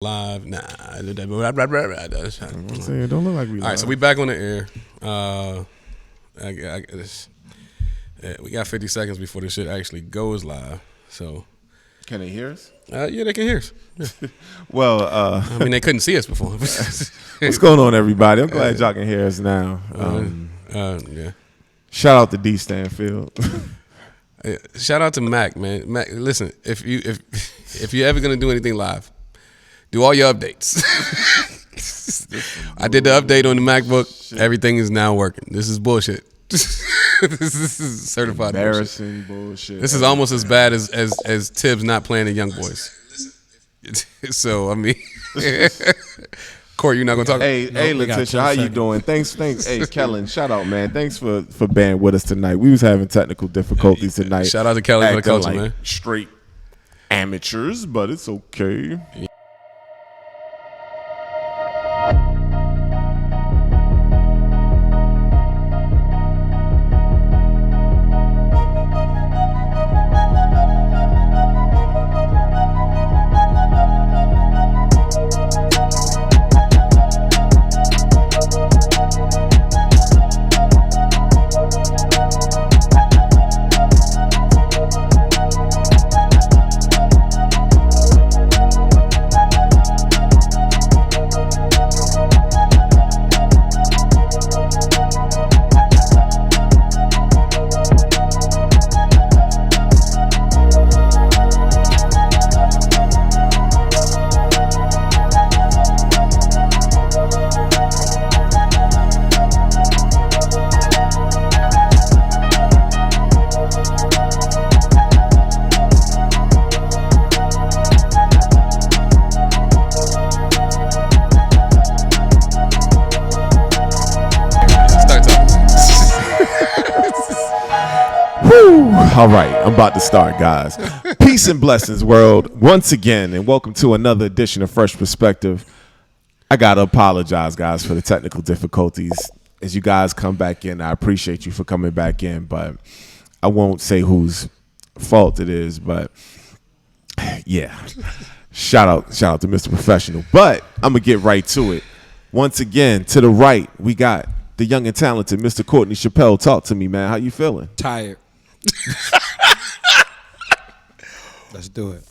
Live, nah. I'm saying, don't look like we live. All right, so we back on the air. We got 50 seconds before this shit actually goes live. So, can they hear us? Yeah, they can hear us. Yeah. Well, I mean, they couldn't see us before. What's going on, everybody? I'm glad y'all can hear us now. Yeah. Shout out to D Stanfield. Shout out to Mac, man. Mac, listen, if you're ever gonna do anything live, do all your updates. I did the update on the MacBook. Shit. Everything is now working. This is bullshit. This is certified embarrassing bullshit. This is almost as bad as Tibbs not playing the Young Boys. So I mean, Court, you're not gonna talk. Hey, Letitia, how you doing? Thanks. Hey, Kellen, shout out, man. Thanks for being with us tonight. We was having technical difficulties tonight. Shout out to Kelly for the culture, like man. Straight amateurs, but it's okay. All right, I'm about to start, guys. Peace and blessings, world, once again, and welcome to another edition of Fresh Perspective. I gotta apologize, guys, for the technical difficulties. As you guys come back in, I appreciate you for coming back in, but I won't say whose fault it is, but yeah. Shout out to Mr. Professional. But I'm gonna get right to it. Once again, to the right, we got the young and talented Mr. Courtney Chappelle. Talk to me, man. How you feeling? Tired. Let's do it.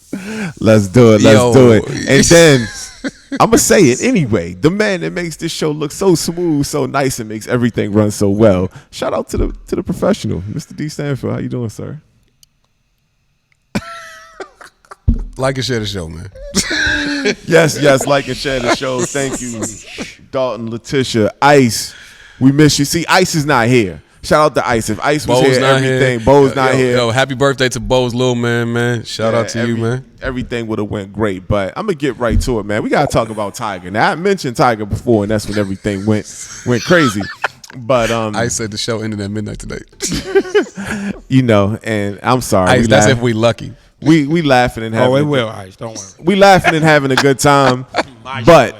Let's do it. And then I'm gonna say it anyway. The man that makes this show look so smooth, so nice, and makes everything run so well. Shout out to the professional, Mr. D Stanfield. How you doing, sir? Like and share the show, man. Yes, like and share the show. Thank you, Dalton, Letitia, Ice. We miss you. See, Ice is not here. Shout out to Ice. If Ice was Bo's here, everything. Here. Bo's not here. Yo, happy birthday to Bo's little man. Shout out to you, man. Everything would have went great, but I'm gonna get right to it, man. We gotta talk about Tiger. Now I mentioned Tiger before, and that's when everything went crazy. But I said the show ended at midnight today. And I'm sorry. Ice, that's if we lucky. We laughing and having. Oh, it will, Ice. Don't worry. We laughing and having a good time, but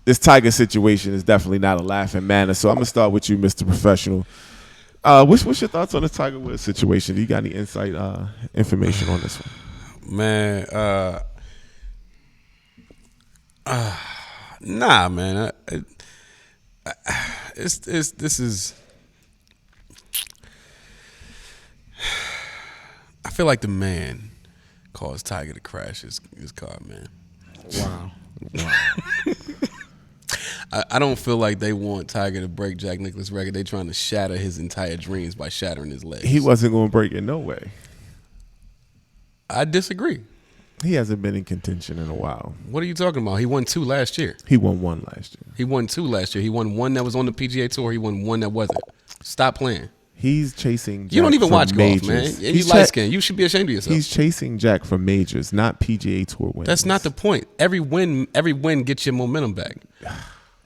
this Tiger situation is definitely not a laughing matter. So I'm gonna start with you, Mr. Professional. What's your thoughts on the Tiger Woods situation? Do you got any insight, information on this one? Man, nah, man. This is. I feel like the man caused Tiger to crash his car, man. Wow. I don't feel like they want Tiger to break Jack Nicklaus' record. They trying to shatter his entire dreams by shattering his legs. He wasn't going to break it, no way. I disagree. He hasn't been in contention in a while. What are you talking about? He won 2 last year. He won 1 last year. He won 2 last year. He won 1 that was on the PGA Tour. He won 1 that wasn't. Stop playing. He's chasing Jack. You don't even watch majors. Golf, man. He's light skinned. You should be ashamed of yourself. He's chasing Jack for majors, not PGA Tour wins. That's not the point. Every win gets your momentum back.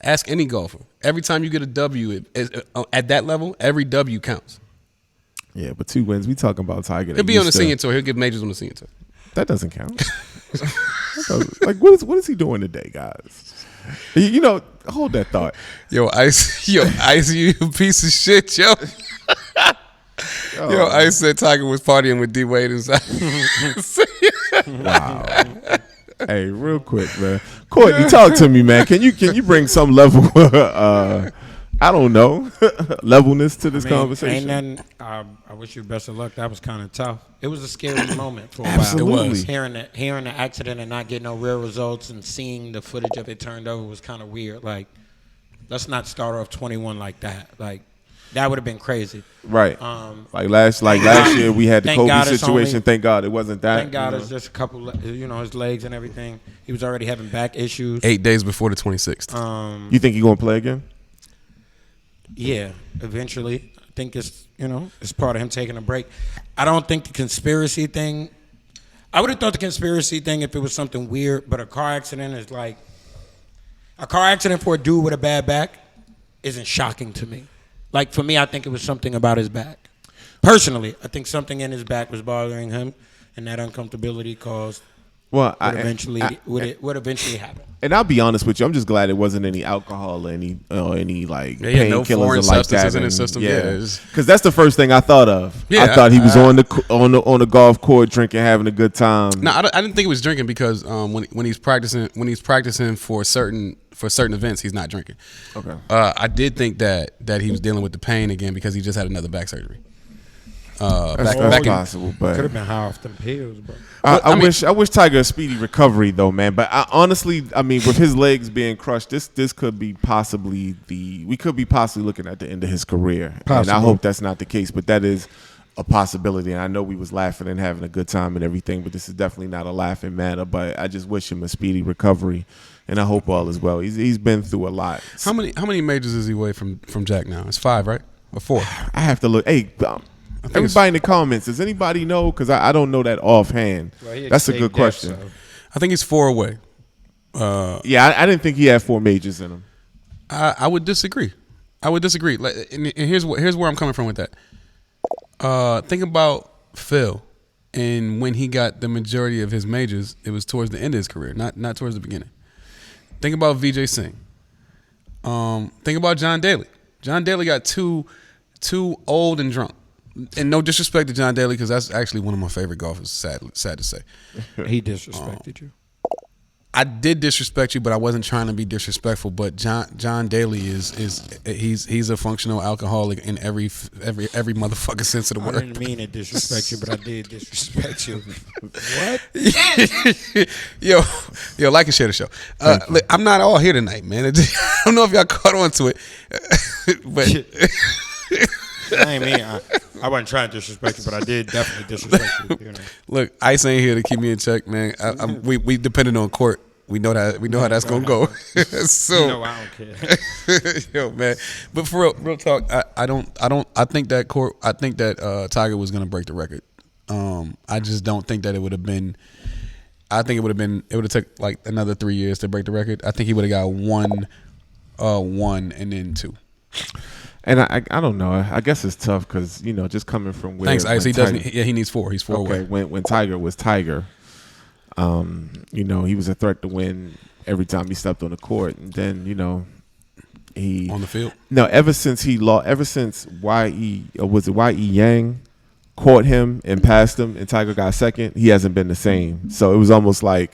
Ask any golfer. Every time you get a W at that level, every W counts. Yeah, but 2 wins. We talking about Tiger. He'll be on the senior tour. He'll get majors on the senior tour. That doesn't count. Like, what is he doing today, guys? Hold that thought. Yo, Ice, you piece of shit, yo. Yo, Ice said Tiger was partying with D Wade inside. Wow. Hey, real quick, man. Courtney, talk to me, man. Can you bring some level? I don't know, levelness to this conversation. Ain't nothing. I wish you best of luck. That was kind of tough. It was a scary moment for a Absolutely. while. It was hearing the accident and not getting no real results and seeing the footage of it turned over was kind of weird. Like, let's not start off 21 like that. Like, that would have been crazy. Right. Like last year we had the Kobe situation. Thank God it wasn't that. Thank God it's just a couple, his legs and everything. He was already having back issues. 8 days before the 26th. You think he's gonna play again? Yeah, eventually. I think it's part of him taking a break. I don't think the conspiracy thing. I would have thought the conspiracy thing if it was something weird, but a car accident is like a car accident for a dude with a bad back isn't shocking to me. Like, for me, I think it was something about his back. Personally, I think something in his back was bothering him, and that uncomfortability caused what eventually happened. And I'll be honest with you, I'm just glad it wasn't any alcohol or any like painkillers no foreign or like substances that in his system. Yeah, because that's the first thing I thought of. Yeah, I thought he was on the golf court drinking, having a good time. No, I didn't think he was drinking because when he's practicing for certain events, he's not drinking. Okay. I did think that he was dealing with the pain again because he just had another back surgery. That's possible, but could have been high off them pills, bro. I wish Tiger a speedy recovery though, man. But honestly, with his legs being crushed, this could be possibly we could be possibly looking at the end of his career. And I hope that's not the case, but that is a possibility. And I know we was laughing and having a good time and everything, but this is definitely not a laughing matter. But I just wish him a speedy recovery, and I hope all is well. He's been through a lot. How many majors is he away from Jack now? It's 5, right? Or 4? I have to look. Hey. Everybody in the comments, does anybody know? Because I don't know that offhand. Well, that's a good question. I think he's 4 away. Yeah, I didn't think he had 4 majors in him. I would disagree. And here's where I'm coming from with that. Think about Phil, and when he got the majority of his majors, it was towards the end of his career, not towards the beginning. Think about Vijay Singh. Think about John Daly. John Daly got too old and drunk. And no disrespect to John Daly, because that's actually one of my favorite golfers. Sad to say. He disrespected you. I did disrespect you, but I wasn't trying to be disrespectful. But John Daly he's a functional alcoholic in every motherfucking sense of the word. I didn't mean to disrespect you, but I did disrespect you. What? Yo, like and share the show. I'm not all here tonight, man. I don't know if y'all caught on to it, but. I wasn't trying to disrespect you, but I did definitely disrespect you. Look, Ice ain't here to keep me in check, man. We depending on court. We know how that's gonna go. So I don't care. Yo, man. But for real talk, I think that Tiger was gonna break the record. I just don't think that it would have been. I think it would have took like another 3 years to break the record. I think he would have got one and then 2. And I don't know. I guess it's tough because just coming from where. Thanks, Ice. He doesn't. Yeah, he needs 4. He's 4 okay, away. When Tiger was Tiger, he was a threat to win every time he stepped on the court, and then he on the field. No, ever since Y.E. Yang caught him and passed him, and Tiger got second, he hasn't been the same. So it was almost like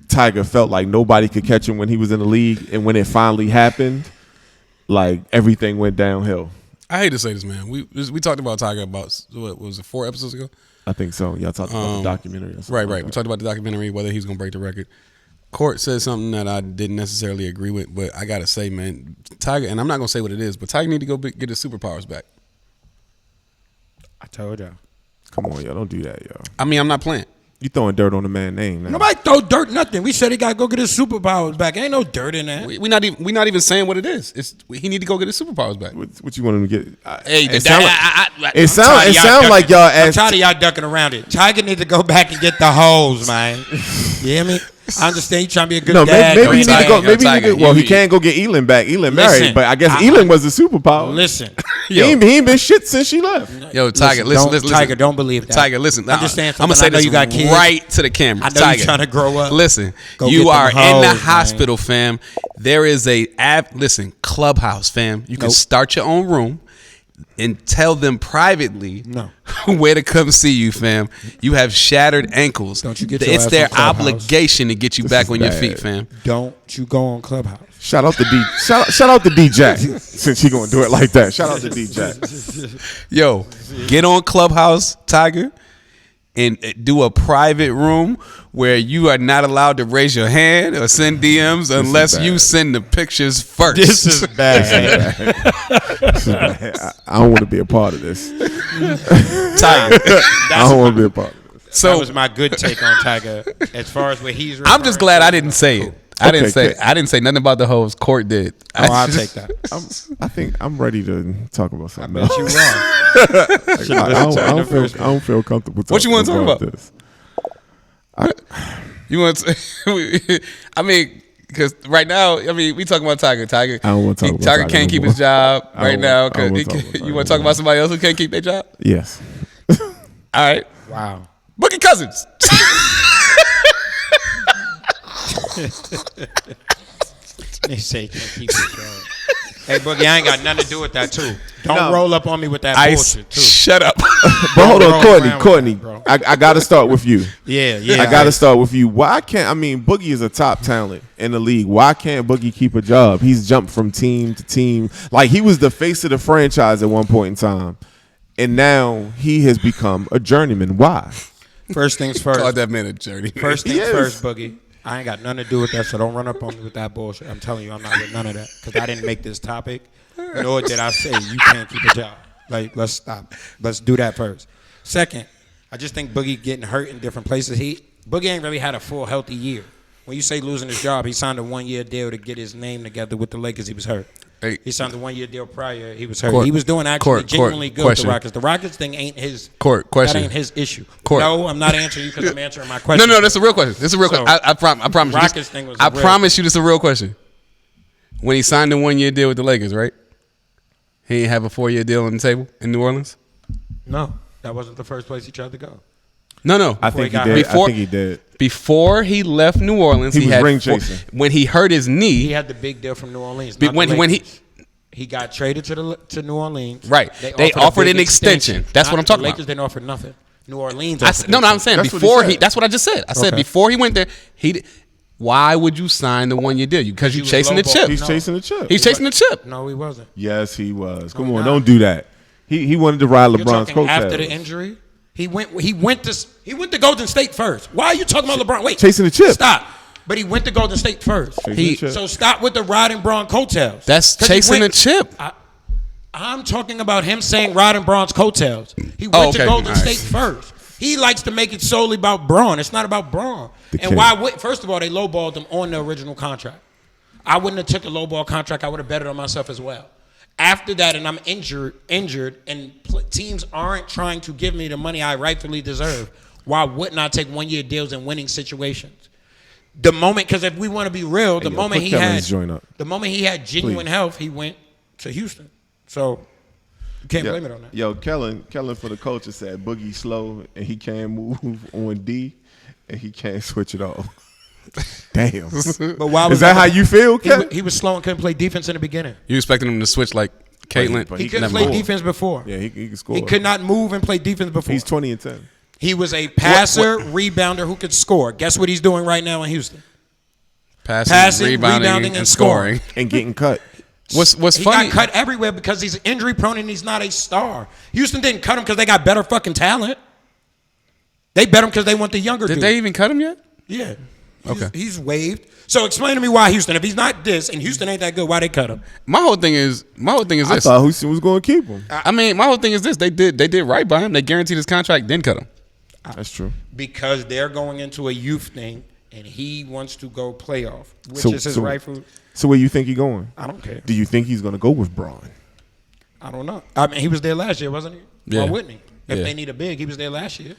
Tiger felt like nobody could catch him when he was in the league, and when it finally happened. Like everything went downhill. I hate to say this, man. We talked about Tiger about what was it 4 episodes ago? I think so. Y'all talked about the documentary. Or something right. Like We talked about the documentary, whether he's gonna break the record. Court said something that I didn't necessarily agree with, but I gotta say, man, Tiger, and I'm not gonna say what it is, but Tiger need to go get his superpowers back. I told y'all. Come on, y'all, don't do that, y'all. I mean, I'm not playing. You throwing dirt on the man's name now. Nobody throw dirt, nothing. We said he got to go get his superpowers back. Ain't no dirt in that. We not even saying what it is. He need to go get his superpowers back. What you want him to get? It sound like y'all asked. I'm tired of y'all ducking around it. Tiger need to go back and get the hoes, man. You hear me? I understand you trying to be a good dad. Maybe he need to go. Maybe he can't go get Elin back. Elin married, but I guess Elin was the superpower. Listen, he ain't been shit since she left. Yo, Tiger, listen. Tiger, don't believe that. Tiger, listen. Understand I'm gonna say this you got kids. Right to the camera. I know Tiger, you're trying to grow up. Listen, Go you are get them in the hoes, hospital, fam. There is a clubhouse, fam. You can start your own room. and tell them privately No. where to come see you, fam. You have shattered ankles. Don't you get your It's ass their on Clubhouse. obligation to get you back on your bad. feet, fam. Don't you go on Clubhouse. Shout out to D. Shout out to D Jack since he gonna do it like that. Shout out to D Jack. Yo, get on Clubhouse, Tiger, and do a private room where you are not allowed to raise your hand or send DMs unless you send the pictures first. This is bad. I don't want to be a part of this. Tiger. I don't want to be a part of this. That So was my good take on Tiger as far as where he's. I'm just glad I didn't say it. I didn't say nothing about the hoes. Court did. Oh, I'll take that. I think I'm ready to talk about something Bet else. you wrong. I don't feel comfortable talking What you wanna talk about? this. You want? To, I mean, because right now, I mean, we talking about Tiger. Tiger. I don't wanna talk about Tiger Tiger can't no keep more. his job I right don't now. want- I don't wanna talk about You Tiger want to talk no about somebody else who can't keep their job? Yes. All right, Wow. Boogie Cousins. They say can't keep it going. Hey, Boogie, I ain't got nothing to do with that too. Don't No. roll up on me with that Ice. bullshit too. Shut up. But hold roll on, around with Courtney. that, bro. I got to start with you. Yeah. I got to start with you. Why can't, I mean, Boogie is a top talent in the league. Why can't Boogie keep a job? He's jumped from team to team. Like, he was the face of the franchise at one point in time. And now he has become a journeyman. Why? First things Call first. that man a journey. First things Yes. first, Boogie. I ain't got nothing to do with that, so don't run up on me with that bullshit. I'm telling you, I'm not with none of that because I didn't make this topic, nor did I say you can't keep a job. Like, let's stop. Let's do that first. Second, I just think Boogie getting hurt in different places. Boogie ain't really had a full healthy year. When you say losing his job, he signed a 1-year deal to get his name together with the Lakers. He was hurt. Hey. He signed a 1-year deal prior. He was hurt. Court. He was doing actually Court. genuinely good with Question. the Rockets. The Rockets thing ain't his. Court. Question. That ain't his issue. Court. No, I'm not answering you because I'm answering my question. No, that's a real question. This is a real So, question. I promise you. Rockets This, thing was I a real- promise you this is a real question. When he signed a 1-year deal with the Lakers, right? He didn't have a 4-year deal on the table in New Orleans? No, that wasn't the first place he tried to go. No. I think he got did. hurt. I think he did. Before he left New Orleans, He was had ring chasing. when he hurt his He knee. had the big deal from New Orleans. Be- not when- the when he- Lakers. He got traded to New Orleans. Right. They a offered big an extension. That's what I'm talking the about. Lakers didn't offer nothing. New Orleans. I offered said, no, I'm saying That's what he before said. that's what I just said. I said Okay. before he went there, why would you sign the 1-year deal? Because He you was chasing the lowball. chip. He's No. chasing the chip. He's chasing the chip. No, he wasn't. Yes, he was. Come No, on, not. don't do that. He wanted to ride You're LeBron's talking after coattails. the injury. He went to Golden State first. Why are you talking about LeBron? Wait, Chasing the chip. Stop. But he went to Golden State first. Chasing He- the chip. So stop with the riding Braun coattails. That's 'Cause he chasing went- the chip. I'm talking about him saying riding Braun's coattails. He went Oh, okay. to Golden All right. State first. He likes to make it solely about Braun. It's not about Braun. The And king. why would, first of all, they lowballed him on the original contract. I wouldn't have took a lowball contract. I would have betted on myself as well. After that, and I'm injured, and teams aren't trying to give me the money I rightfully deserve, why wouldn't I take 1-year deals in winning situations? The moment, because if we want to be real, the yo, moment put he Kevin's had, joint up. the moment he had genuine Please. health, he went to Houston. So you can't blame it on that. Yo, Kellen for the culture said Boogie slow and he can't move on D and he can't switch it off. Damn. But why was Is that how you feel, he, Kellen? he was slow and couldn't play defense in the beginning. You expecting him to switch like Caitlin? But He he couldn't can play score. defense before. Yeah, he can score. He could not move and play defense before. He's 20 and 10. He was a passer, rebounder who could score. Guess what he's doing right now in Houston? Passing, rebounding, and scoring. And getting cut. What's He funny? got cut everywhere because he's injury prone and he's not a star. Houston didn't cut him because they got better fucking talent. They bet him because they want the younger Did dude. they even cut him yet? Yeah. Okay. He's waived. So explain to me why Houston, if he's not this and Houston ain't that good, why they cut him? My whole thing is I this. thought Houston was going to keep him. I mean, my whole thing is this. They did right by him. They guaranteed his contract, then cut him. That's true. Because they're going into a youth thing and he wants to go playoff, which So- is his so- rightful. So where you think he going? I don't care. Do you think he's going to go with Braun? I don't know. I mean, he was there last year, wasn't he? Yeah. Why wouldn't he? If Yeah. they need a big, he was there last year.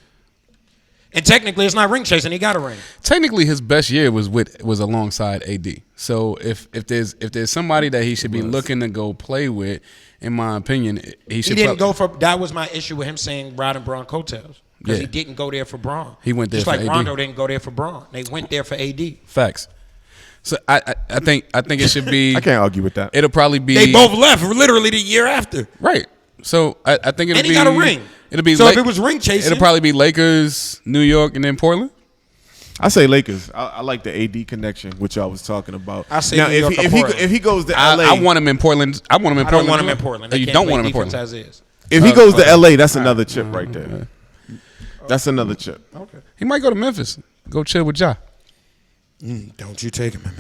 And technically, it's not ring chasing. He got a ring. Technically, his best year was alongside AD. So if there's somebody that he should be looking to go play with, in my opinion, he He should. didn't go for. That was my issue with him saying riding Braun coattails because Yeah. he didn't go there for Braun. He went there just for like AD. Rondo didn't go there for Braun. They went there for AD. Facts. So I think it should be. I can't argue with that. It'll probably be. They both left literally the year after. Right. So I think it'll And be. he got a ring. It'll be. So if it was ring chasing, it'll probably be Lakers, New York, and then Portland. I say Lakers. I like the AD connection, which y'all was talking about. I say now New York or Portland. if he goes to LA, I want him in Portland. I want him in I Portland. don't want him in Portland. You They don't can't want him play in defense Portland. as is. if he goes to LA, that's another chip right there. That's another chip. Okay. He might go to Memphis. Go chill with Ja. Don't you take him, man.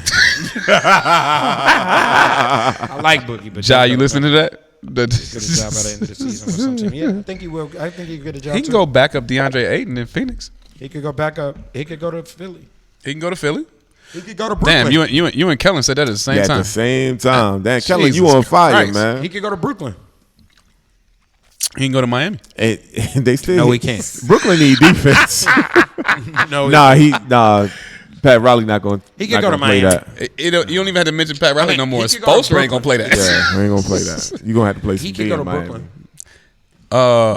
I like Boogie, but Ja, you listening to that? Get a job by the end of the season or something. Yeah, I think he will. I think he could get a job. He can go back up DeAndre Ayton in Phoenix. He could go back up. He could go to Philly. He can go to Philly. He could go to Brooklyn. Damn, you and Kellen said that at the same Yeah, time. at the same time. Damn, Kelly, Jesus you on fire, Christ. man. He could go to Brooklyn. He can go to Miami. And they still No, he can't. Brooklyn need defense. No, nah. Pat Riley not going. He can go to Miami. That. You don't even have to mention Pat Riley no more. he could go to Spoelstra ain't gonna play that. Yeah, we ain't gonna play that. You gonna have to play some He D can go in to Miami. Brooklyn. He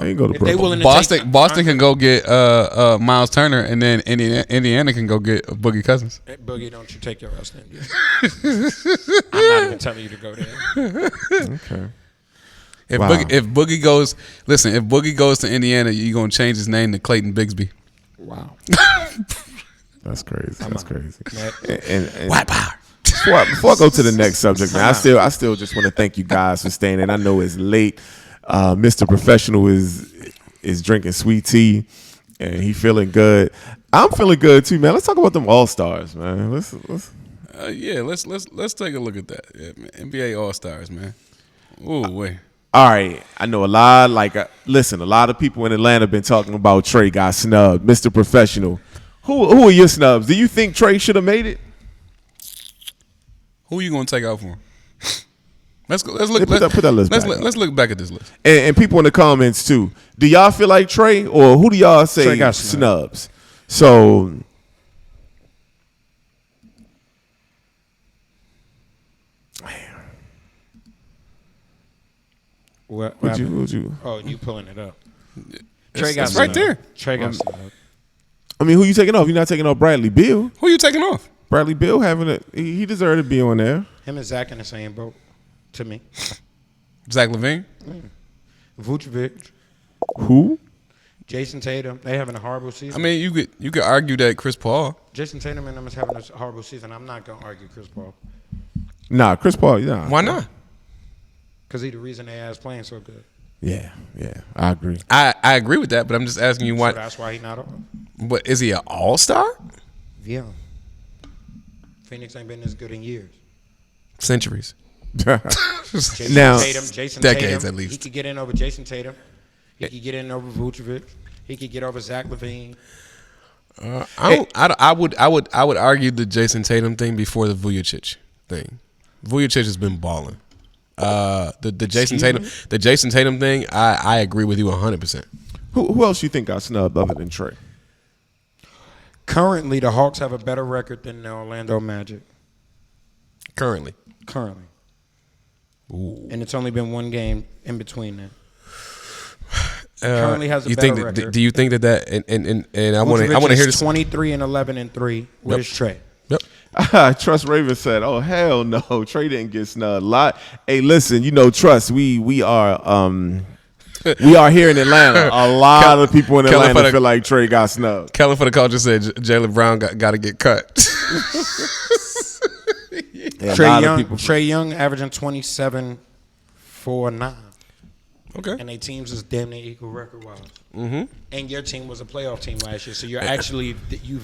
ain't go to If they Brooklyn. willing to Boston can go get Miles Turner, and then Indiana can go get Boogie Cousins. Hey, Boogie, don't you take your ass to India. I'm not even telling you to go there. Okay. If Wow. Boogie goes to Indiana, you gonna change his name to Clayton Bigsby. Wow. That's crazy. That's crazy. Next. And White power. before I go to the next subject, man, I still just want to thank you guys for staying in. I know it's late. Mr. Professional is drinking sweet tea, and he feeling good. I'm feeling good too, man. Let's talk about them All-Stars, man. Let's Let's take a look at that. Yeah, man. NBA All Stars, man. Ooh, wait. All right, I know a lot. Listen, a lot of people in Atlanta have been talking about Trey got snubbed. Mr. Professional, who are your snubs? Do you think Trey should have made it? Who you gonna take out for him? Let's go. Let's look. Put that list back Let's look back at this list. And people in the comments too. Do y'all feel like Trey, or who do y'all say Trey got snubs? So, What would happened? you? Oh, you pulling it up. It's right there. Trey got snubbed. I mean, who you taking off? You're not taking off Bradley Beal. Who you taking off? Bradley Beal he deserved to be on there. Him and Zach in the same boat, to me. Zach LaVine. Vucevic, Who? Jason Tatum, they having a horrible season. I mean, you could argue that Chris Paul. Jason Tatum and them is having a horrible season. I'm not going to argue Chris Paul Nah, Chris Paul. Nah. Why not? because he's the reason they ass playing so good. Yeah, I agree. I agree with that, but I'm just asking you So why. that's why he's not on. But is he an All Star? Yeah. Phoenix ain't been this good in years. Centuries. Jason Now- Jason decades Tatum, at least. He could get in over Jason Tatum. He could get in over Vucevic. He could get over Zach LaVine. I would argue the Jason Tatum thing before the Vujicic thing. Vujicic has been balling. The Jason Tatum thing, I agree with you 100%. Who else you think got snubbed other than Trey? Currently, the Hawks have a better record than the Orlando Magic. Currently. Ooh. And it's only been one game in between that. Currently has a you better think record. Do you think that and I want to hear this. 23-11-3. Where's Trey? Yep. Trust Raven said, "Oh hell no, Trey didn't get snubbed." Hey, listen, Trust, we are here in Atlanta. A lot of people in Atlanta feel like Trey got snubbed. Kellen for the culture said Jaylen Brown got to get cut. Yeah, Trey Young averaging 27, 4, 9. Okay. And their teams is damn near equal record wise. Mm-hmm. And your team was a playoff team last year, so you've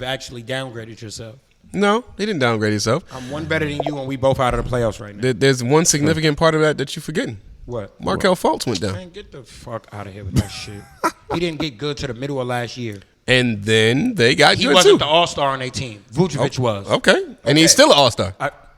actually downgraded yourself. No, he didn't downgrade himself. I'm one better than you, and we both out of the playoffs right now. There's one significant part of that you're forgetting. What? Markelle Fultz went down. Man, get the fuck out of here with that shit. He didn't get good to the middle of last year. And then they got He good wasn't too. the all-star on their team. Vucevic was. Okay. And he's still an all-star.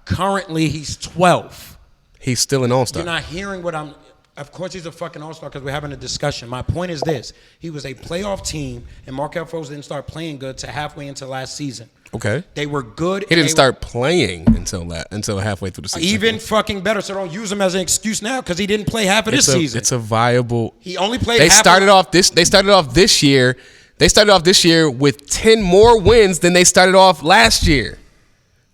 Currently, he's 12th. He's still an all-star. You're not hearing what I'm... Of course, he's a fucking all-star because we're having a discussion. My point is this. He was a playoff team, and Markelle Fultz didn't start playing good till halfway into last season. Okay. They were good. He didn't start playing until halfway through the season. Even fucking better, so don't use him as an excuse now because he didn't play half of this season. It's a viable... He only played They half started off this year. They started off this year with 10 more wins than they started off last year.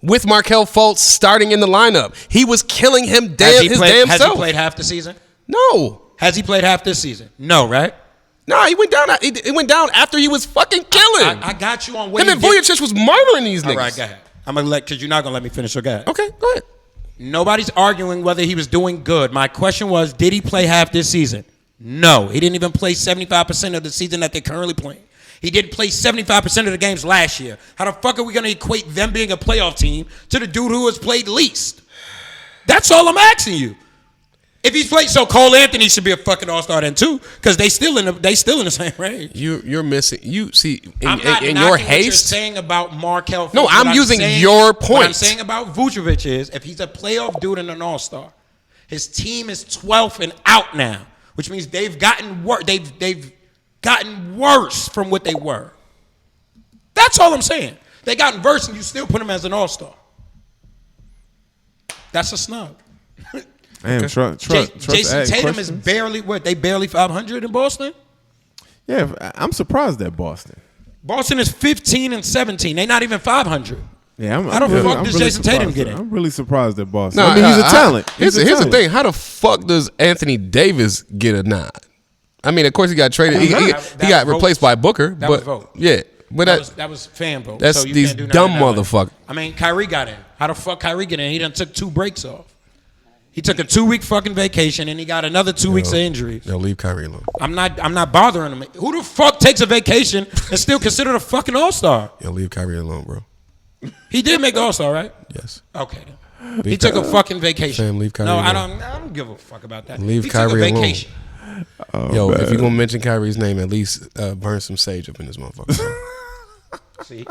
With Markelle Fultz starting in the lineup. He was killing him Has he damn self. played half the season? No. Has he played half this season? No, right? Nah, he went down. It went down after he was fucking killing. I got you on what Him and Vujicic was murdering these niggas. All right, go ahead. I'm gonna because you're not gonna let me finish. So go ahead. Okay, go ahead. Nobody's arguing whether he was doing good. My question was, did he play half this season? No, he didn't even play 75% of the season that they're currently playing. He did play 75% of the games last year. How the fuck are we gonna equate them being a playoff team to the dude who has played least? That's all I'm asking you. If he's played, so Cole Anthony should be a fucking all-star then too, because they still in the same range. You're missing. You see I'm not in knocking your what you're haste. saying about Markelle. No, Fultz. I'm What using saying- your What I'm point. saying about Vucevic is, if he's a playoff dude and an all-star, his team is 12th and out now, which means they've gotten worse. They've gotten worse from what they were. That's all I'm saying. They gotten worse, and you still put him as an all-star. That's a snub. Damn, Jason Tatum is barely what? They barely 500 in Boston. Yeah, I'm surprised at Boston. Boston is 15 and 17. They're not even 500. Yeah, How the fuck does Jason Tatum surprised get at- in? I'm really surprised at Boston. No, I mean, he's a talent. Here's a the talent. thing. How the fuck does Anthony Davis get a nod? I mean, of course he got traded. He That got was replaced vote. by Booker. That but was vote. yeah, but That was fan vote. that's so you these can't do dumb nothing that way. motherfuckers. I mean, Kyrie got in. How the fuck Kyrie get in? He done took 2 breaks off. He took a 2-week fucking vacation and he got another 2 weeks of injury. Yo, leave Kyrie alone. I'm not bothering him. Who the fuck takes a vacation and still considered a fucking all-star? Yo, leave Kyrie alone, bro. He did make the all-star, right? Yes. Okay. Then. He took a fucking vacation. Sam, leave Kyrie no, I alone. don't give a fuck about that. Leave he Kyrie took a alone. vacation. Yo, if you're gonna mention Kyrie's name, at least burn some sage up in this motherfucker. See?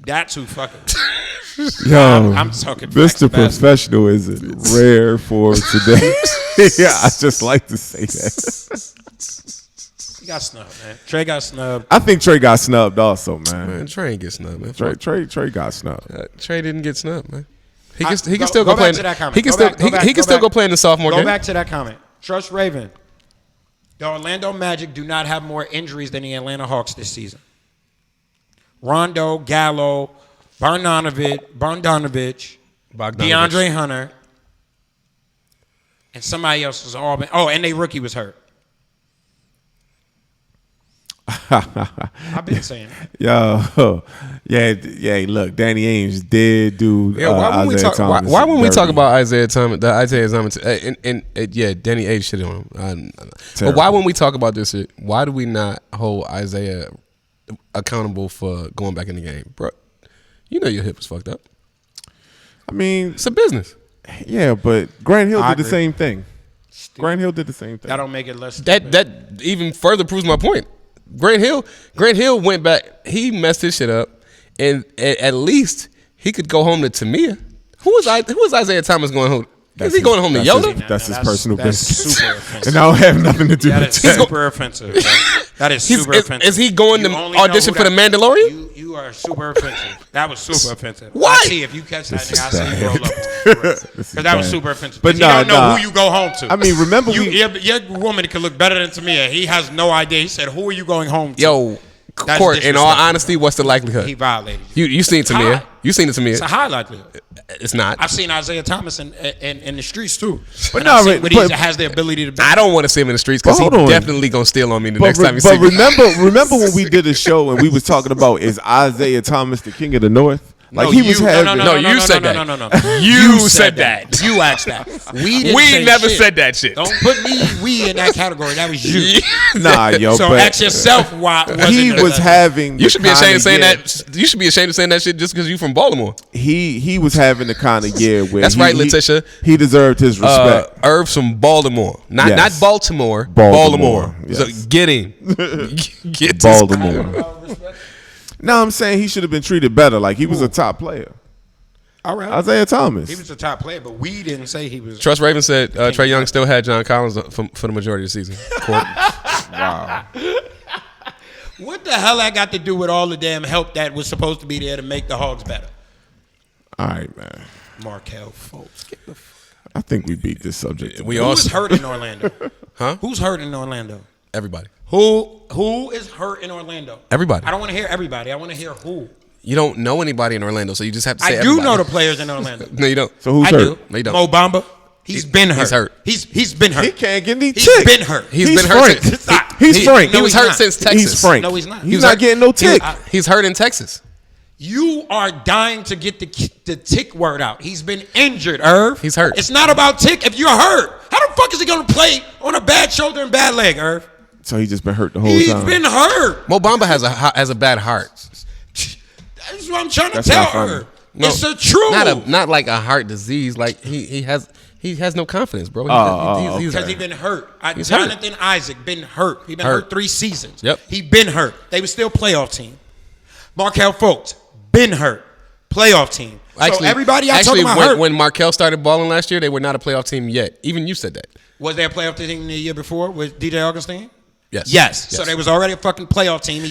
That's who fucking. Yo, I'm talking Mr. facts, basketball. Professional is rare for today. Yeah, I just like to say that. He got snubbed, man. Trey got snubbed. I think Trey got snubbed also, man. Man, Trey ain't get snubbed, man. Trey got snubbed. Trey didn't get snubbed, man. He I- can go- still go go play. back to that comment. He can Go still back- go back- he can go still back. go play in the sophomore Go game. back to that comment. Trust Raven. The Orlando Magic do not have more injuries than the Atlanta Hawks this season. Rondo, Gallo, Bogdanovich, DeAndre Hunter, and somebody else was all been. Oh, and their rookie was hurt. I've been saying that. Yo, yeah. Look, Danny Ainge did do. Yeah, why wouldn't we Isaiah talk? Thomas Why wouldn't we talk dirty. about Isaiah Thomas? Yeah, Danny Ainge shit on him. But why wouldn't we talk about this shit? Why do we not hold Isaiah accountable for going back in the game, bro? You know your hip was fucked up. I mean, It's a business. yeah, but Grant Hill I did the agree. same thing. Grant Hill did the same thing. That don't make it less. That even further proves my point. Grant Hill went back. He messed his shit up, and at least he could go home to Tamia. Who is Isaiah Thomas going home? Is he going home to Yoda? That's his personal that's business. super offensive. And I don't have nothing to do That with is that. super offensive. Bro. That is super offensive. Is he going to You only know audition who for The that- Mandalorian? You are super offensive. That was super offensive. Why? I see if you catch that nigga, I see you bad. roll up. Because that was bad. super offensive. But But you don't know nah. who you go home to. I mean, remember your woman could look better than Tamia. He has no idea. He said, "Who are you going home to?" Yo, That's Court. In all disrespectful, honesty, what's the likelihood? he violated you. You seen Tamia? high. You seen it, It's a Tamia? high likelihood. It's not. I've seen Isaiah Thomas in the streets too. But And no, I've seen what he but- has the ability to. I don't want to see him in the streets because But he's hold on. definitely gonna steal on me the But, next time he but see me. remember when we did a show and we was talking about is Isaiah Thomas the king of the North? Like No, he you- was no, having. no, no, No, no, you no, said no, that. No, no, no. You said that. You asked that. We didn't We say never shit. said that shit. Don't put we in that category. That was you. Nah, yo, So but ask yourself why he was having. You should be the ashamed of saying kinda year- that. You should be ashamed of saying that shit just because you from Baltimore. He was having the kind of year where That's right, Letitia. He deserved his respect. Irv's from Baltimore, not Yes. Baltimore. Baltimore, So yes. get him. Get this- Baltimore. No, I'm saying he should have been treated better. Like he was a top player. All right. Isaiah Thomas. He was the top player, but we didn't say he was. Trust Raven said Trae Young still had John Collins for the majority of the season. Court. Wow. What the hell I got to do with all the damn help that was supposed to be there to make the Hogs better? All right, man. Markelle Fultz. Get the I think we beat this subject. We all Who's hurt in Orlando? Huh? Who's hurt in Orlando? Everybody. Who is hurt in Orlando? Everybody. I don't want to hear everybody. I want to hear who. You don't know anybody in Orlando, so you just have to say I do everybody. know the players in Orlando. No, you don't. So who's I hurt? do. No, you don't. Mo Bamba. He's been hurt. He's hurt. He's been hurt. He can't get any He's tick. been hurt. He's been frank. hurt. He's frank. He was hurt since Texas. He's frank. No, he's not. He's not getting no tick. He's hurt in Texas. You are dying to get the tick word out. He's been injured, Irv. He's hurt. It's not about tick. If you're hurt, how the fuck is he going to play on a bad shoulder and bad leg, Irv? So he's just been hurt the whole He's time. been hurt. Mo Bamba has a bad heart. That's what I'm trying to That's tell not funny. her. No, It's a truth. Not like a heart disease. Like he has no confidence, bro. He's Because he been hurt. He's Jonathan Isaac been hurt. He been hurt 3 seasons. Yep. He been hurt. They were still playoff team. Markel Fultz been hurt. Playoff team. So everybody out talking about hurt. When Markel started balling last year, they were not a playoff team yet. Even you said that. Was there a playoff team the year before with DJ Augustine? Yes. Yes. So they was already a fucking playoff team. I'm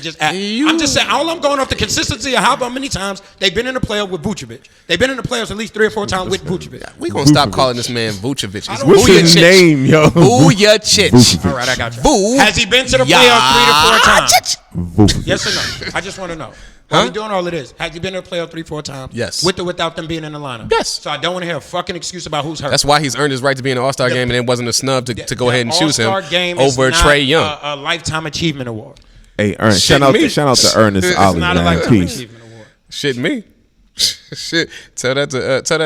just saying, all I'm going off the consistency of how many times they've been in the playoff with Vucevic. They've been in the playoffs at least 3 or 4 times with Vucevic. We gonna stop calling this man Vucevic. What's his name, yo? Vucevic. All right, I got you. Has he been to the playoffs 3 to 4 times? Yes or no? I just want to know. While we doing all of this, has he been in the playoff 3-4 times? Yes. With or without them being in the lineup? Yes. So I don't want to hear a fucking excuse about who's hurt. That's why he's earned his right to be in the All-Star game, and it wasn't a snub to go ahead and choose him over Trey Young. A lifetime achievement award. Hey, Ernest, shout out to Ernest It's Ollie, not a man. lifetime Peace. achievement award. Shit me. Shit. Tell that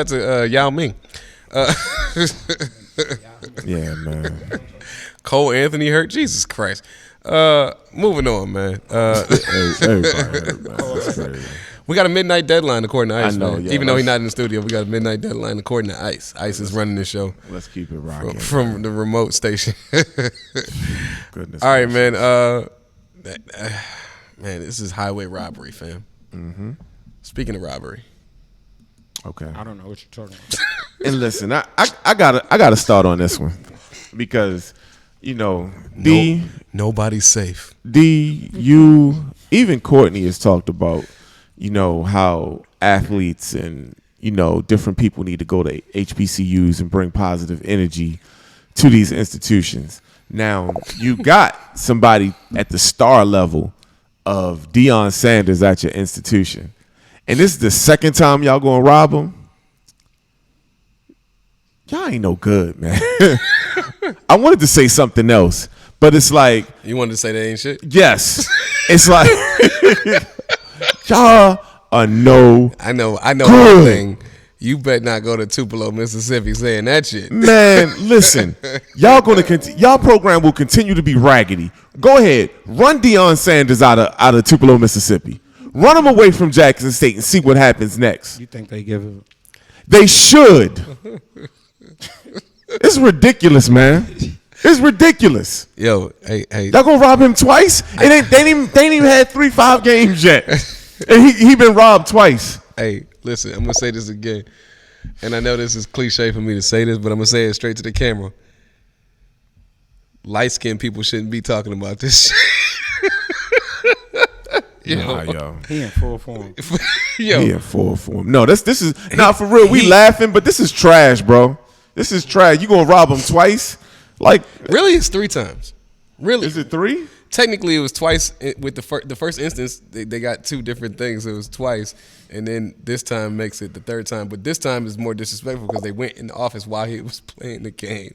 to Yao Ming. Yeah, man. Cole Anthony hurt. Jesus Christ. Moving on, man. That's crazy. We got a midnight deadline according to Ice. I know, man. yeah, Even though he's not in the studio, we got a midnight deadline according to Ice. Ice is running the show Let's keep it rocking. from the remote station. Goodness. All right, man. Man, this is highway robbery, fam. Mm-hmm. Speaking of robbery, Okay. I don't know what you're talking about. And listen, I gotta start on this one because nobody's safe. you even Courtney has talked about how athletes and different people need to go to HBCUs and bring positive energy to these institutions. Now you got somebody at the star level of Deion Sanders at your institution, and this is the second time y'all gonna rob him. Y'all ain't no good, man. I wanted to say something else, but it's like You wanted to say that ain't shit? yes, it's like y'all are no I know good. one thing. You better not go to Tupelo, Mississippi saying that shit. Man, listen, y'all program will continue to be raggedy. Go ahead, run Deion Sanders out of Tupelo, Mississippi. Run him away from Jackson State and see what happens next. You think they give him? They should. It's ridiculous, man. It's ridiculous. Yo, hey. Y'all gonna rob him twice? They ain't even had 3-5 games yet, and he been robbed twice. Hey, listen, I'm gonna say this again, and I know this is cliche for me to say this, but I'm gonna say it straight to the camera. Light-skinned people shouldn't be talking about this shit. Yo. He in full form. Yo, He in full form. No, this is not for real. We laughing, but this is trash, bro. This is trash. You gonna rob him twice? Like, really, it's 3 times. Really, is it 3? Technically, it was twice. With the first instance, they got 2 different things. It was twice, and then this time makes it the 3rd time. But this time is more disrespectful because they went in the office while he was playing the game.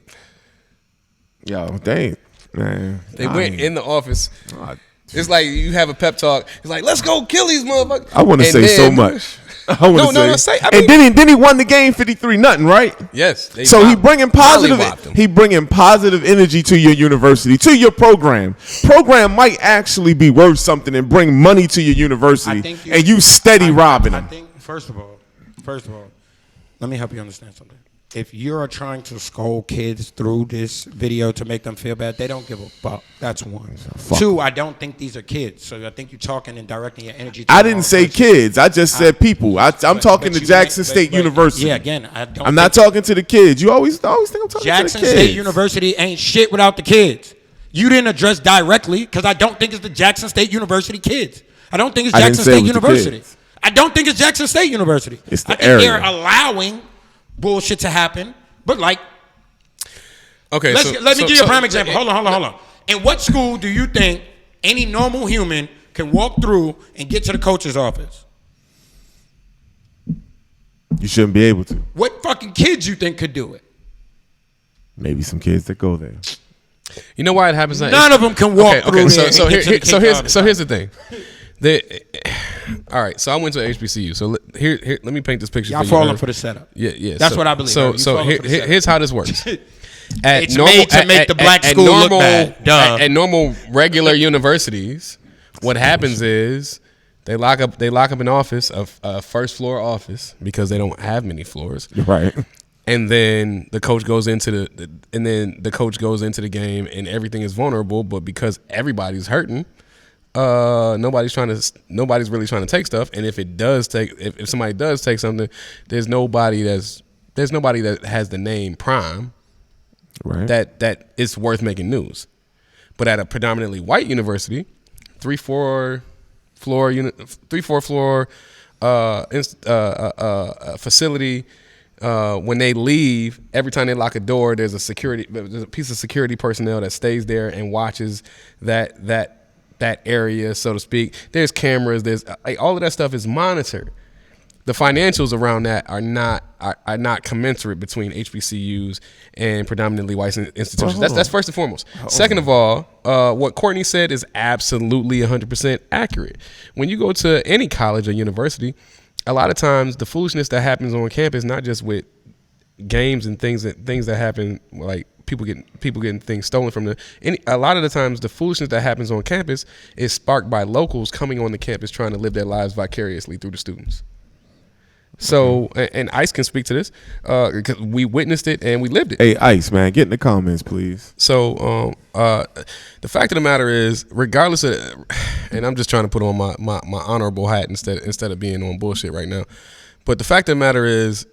Yo, they ain't, man. They went in the office. It's like you have a pep talk. It's like, let's go kill these motherfuckers. I want to say so much. I want to say. And then he won the game 53-0, right? Yes. So he bringing positive. He bringing positive energy to your university, to your program. Program might actually be worth something and bring money to your university, and you steady robbing them. I think first of all, let me help you understand something. If you're trying to scold kids through this video to make them feel bad, they don't give a fuck. That's one. 2, I don't think these are kids. So I think you're talking and directing your energy to I didn't say kids. I just said people. I'm talking to Jackson State University. Yeah, again, I'm not talking to the kids. You always think I'm talking to the kids. Jackson State University ain't shit without the kids. You didn't address directly because I don't think it's the Jackson State University kids. I don't think it's Jackson State University. I don't think it's Jackson State University. It's the I think area. they're allowing bullshit to happen, but like, Okay. let me give you a prime example. Hold on. In what school do you think any normal human can walk through and get to the coach's office? You shouldn't be able to. What fucking kids you think could do it? Maybe some kids that go there. You know why it happens? None of them can walk through there. So here's the thing. All right. So I went to HBCU. So here, let me paint this picture. Y'all for falling you, for the setup. Yeah. That's what I believe. So here's how this works. It's made to make the black school look bad. Duh. At normal regular universities, what happens is they lock up an office, a first floor office, because they don't have many floors. Right. And then the coach goes into the game, and everything is vulnerable. But because everybody's hurting, nobody's really trying to take stuff. And if somebody does take something, there's nobody that has the name Prime, right, that it's worth making news. But at a predominantly white university, 3-4 floor facility. When they leave, every time they lock a door, there's a piece of security personnel that stays there and watches that area, so to speak. There's cameras. There's all of that stuff is monitored. The financials around that are not commensurate between HBCUs and predominantly white institutions. That's first and foremost. Second of all, what Courtney said is absolutely 100% accurate. When you go to any college or university, a lot of times the foolishness that happens on campus, not just with games and things that happen, like people getting things stolen from them. A lot of the times the foolishness that happens on campus is sparked by locals coming on the campus trying to live their lives vicariously through the students. So, and Ice can speak to this because we witnessed it and we lived it. Hey, Ice, man, get in the comments, please. So, the fact of the matter is, regardless of, and I'm just trying to put on my honorable hat instead of being on bullshit right now. But the fact of the matter is,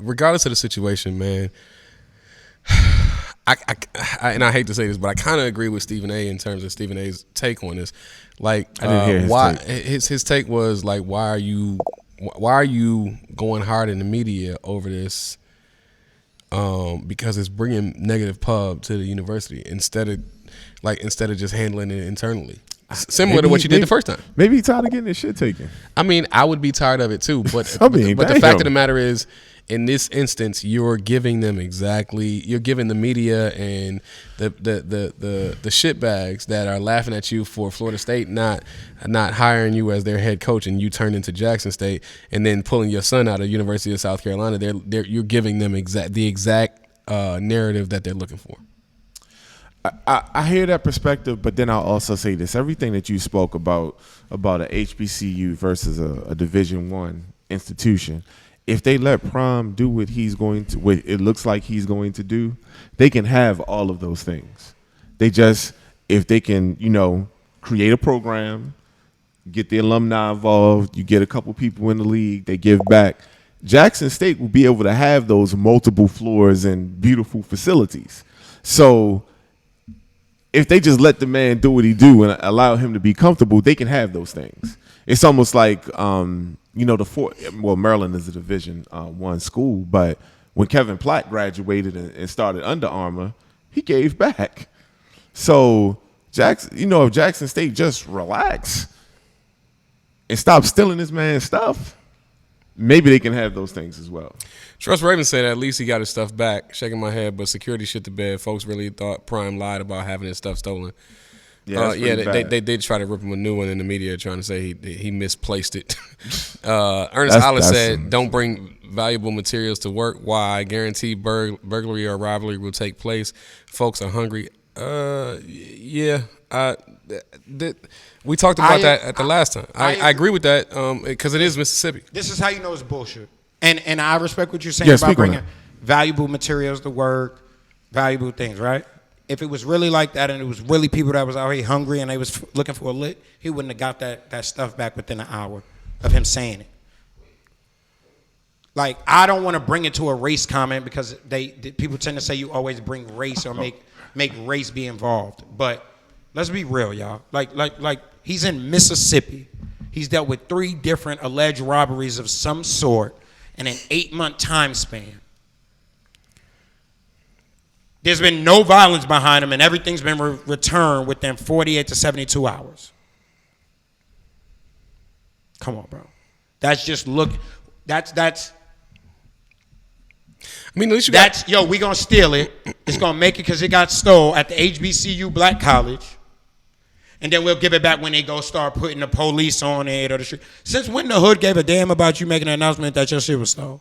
regardless of the situation, man, and I hate to say this, but I kind of agree with Stephen A. in terms of Stephen A.'s take on this. Like, I didn't hear his his take was like, why are you going hard in the media over this? Because it's bringing negative pub to the university instead of just handling it internally. Similar to what you did the first time. Maybe he's tired of getting his shit taken. I mean, I would be tired of it too, but the fact of the matter is, in this instance, you're giving the media and the shitbags that are laughing at you for Florida State not hiring you as their head coach, and you turn into Jackson State, and then pulling your son out of University of South Carolina. You're giving them the exact narrative that they're looking for. I hear that perspective, but then I'll also say this: everything that you spoke about a HBCU versus a Division I institution. If they let Prime do what it looks like he's going to do, they can have all of those things. If they can, create a program, get the alumni involved, you get a couple people in the league, they give back. Jackson State will be able to have those multiple floors and beautiful facilities. So if they just let the man do what he do and allow him to be comfortable, they can have those things. It's almost like Maryland is a Division I school, but when Kevin Platt graduated and started Under Armour, he gave back. So if Jackson State just relax and stop stealing this man's stuff, maybe they can have those things as well. Trust Raven said at least he got his stuff back. Shaking my head, but security shit to bed. Folks really thought Prime lied about having his stuff stolen. Yeah, they did try to rip him a new one in the media, trying to say he misplaced it. Ernest Hollis said, "Don't bring valuable materials to work. Why? I guarantee burglary or robbery will take place. Folks are hungry." We talked about that at the last time. I agree with that because it is Mississippi. This is how you know it's bullshit. And I respect what you're saying about bringing valuable materials to work, valuable things, right? If it was really like that and it was really people that was out here hungry and they was looking for a lick, he wouldn't have got that stuff back within an hour of him saying it. Like, I don't want to bring it to a race comment because people tend to say you always bring race or make race be involved. But let's be real, y'all. Like he's in Mississippi. He's dealt with 3 different alleged robberies of some sort in an 8-month time span. There's been no violence behind him, and everything's been returned within 48 to 72 hours. Come on, bro. That's just That's. I mean, at least we gonna steal it. it's going to make it because it got stole at the HBCU Black College. And then we'll give it back when they go start putting the police on it or the street. Since when the hood gave a damn about you making an announcement that your shit was stole?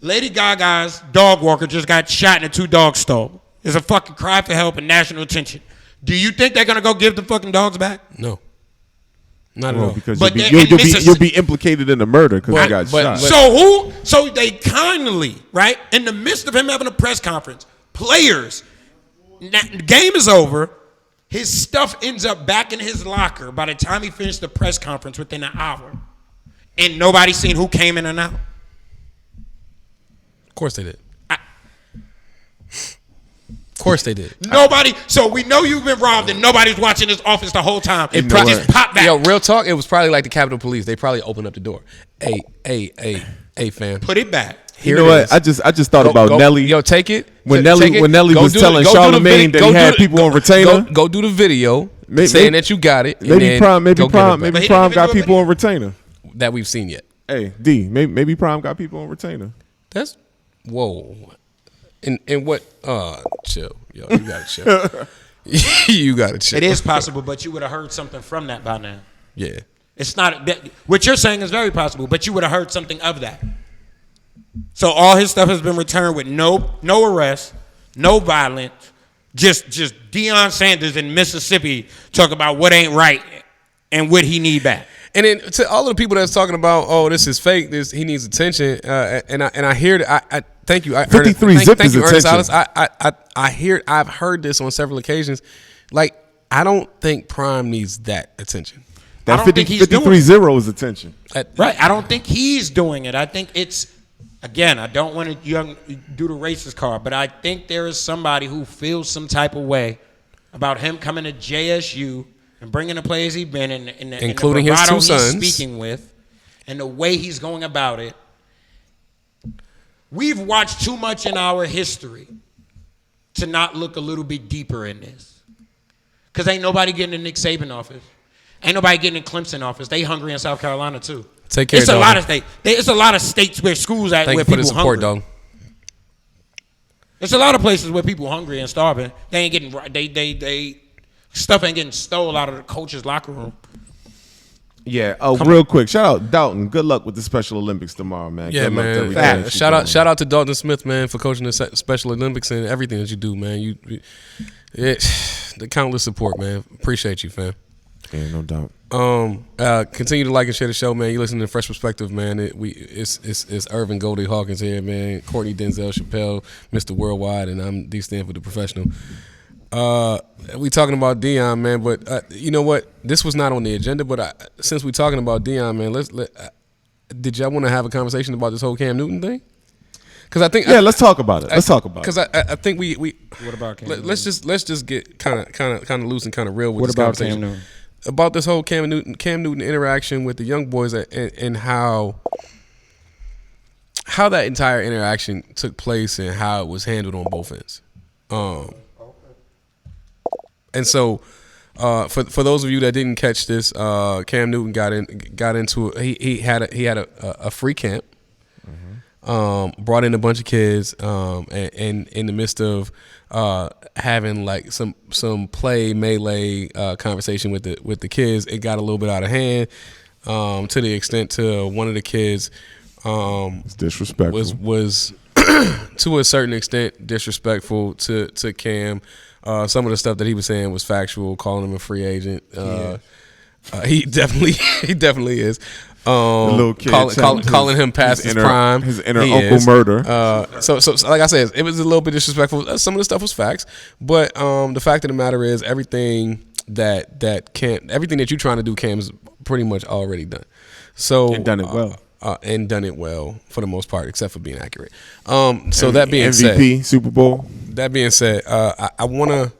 Lady Gaga's dog walker just got shot and 2 dogs stole. It's a fucking cry for help and national attention. Do you think they're going to go give the fucking dogs back? No. Not at all. Because But you'll be implicated in the murder because you got shot. So they kindly, right, in the midst of him having a press conference, players, the game is over. His stuff ends up back in his locker by the time he finished the press conference within an hour. And nobody seen who came in and out. Of course they did. Of course they did. Nobody. So we know you've been robbed and nobody's watching this office the whole time. It just popped back. Yo, real talk, it was probably like the Capitol Police. They probably opened up the door. Hey, fam. Put it back. You know what? I just thought about Nelly. Yo, take it. When Nelly was telling Charlamagne that he had people on retainer. Go do the video saying that you got it. Maybe Prime got people on retainer. That we've seen yet. Hey, D, maybe Prime got people on retainer. That's whoa. And what? Chill, yo, you gotta chill. You gotta chill. It is possible, but you would have heard something from that by now. Yeah. It's not what you're saying is very possible, but you would have heard something of that. So all his stuff has been returned with no arrest, no violence, just Deion Sanders in Mississippi talk about what ain't right and what he need back. And then to all of the people that's talking about, oh, this is fake, he needs attention, and I hear that. I thank you. 53 zip is attention. I've heard this on several occasions. Like, I don't think Prime needs that attention. That 53-0 is attention. Right. I don't think he's doing it. I think it's, again, I don't want to do the racist card, but I think there is somebody who feels some type of way about him coming to JSU and bringing the players he's been in, including the his 2 he's sons, speaking with, and the way he's going about it. We've watched too much in our history to not look a little bit deeper in this. Because ain't nobody getting in Nick Saban office. Ain't nobody getting in Clemson office. They hungry in South Carolina too. Take care, it's a lot of states. It's a lot of states where schools at where people hungry. Dog. There's a lot of places where people hungry and starving. They ain't getting they stuff ain't getting stole out of the coach's locker room. Yeah. Oh, real quick. Shout out Dalton. Good luck with the Special Olympics tomorrow, man. Yeah, good man. Luck to shout out to Dalton Smith, man, for coaching the Special Olympics and everything that you do, man. The countless support, man. Appreciate you, fam. Yeah, no doubt. Continue to like and share the show, man. You listen to Fresh Perspective, man. It's Irvin Goldie Hawkins here, man. Courtney Denzel Chappelle, Mr. Worldwide, and I'm D Stanford, the professional. We talking about Deion, man, but you know what? This was not on the agenda, but since we talking about Deion, man, did y'all want to have a conversation about this whole Cam Newton thing? Because I think let's talk about it. Because I think we what about Cam Newton? Let's just get kind of loose and kind of real with what this about conversation. Cam Newton? About this whole Cam Newton interaction with the young boys and how that entire interaction took place and how it was handled on both ends. And so, for those of you that didn't catch this, Cam Newton got into it. He had a free camp, brought in a bunch of kids, and in the midst of having like some melee conversation with the kids, it got a little bit out of hand, to the extent to one of the kids it's disrespectful. was to a certain extent disrespectful to Cam. Some of the stuff that he was saying was factual, calling him a free agent. He definitely is. Little kid calling him past his prime. His inner uncle murder. So like I said, it was a little bit disrespectful. Some of the stuff was facts, but the fact of the matter is everything that you're trying to do, Cam's pretty much already done. So and done it well. And done it well for the most part, except for being accurate. So that being MVP, said, Super Bowl. That being said, I wanna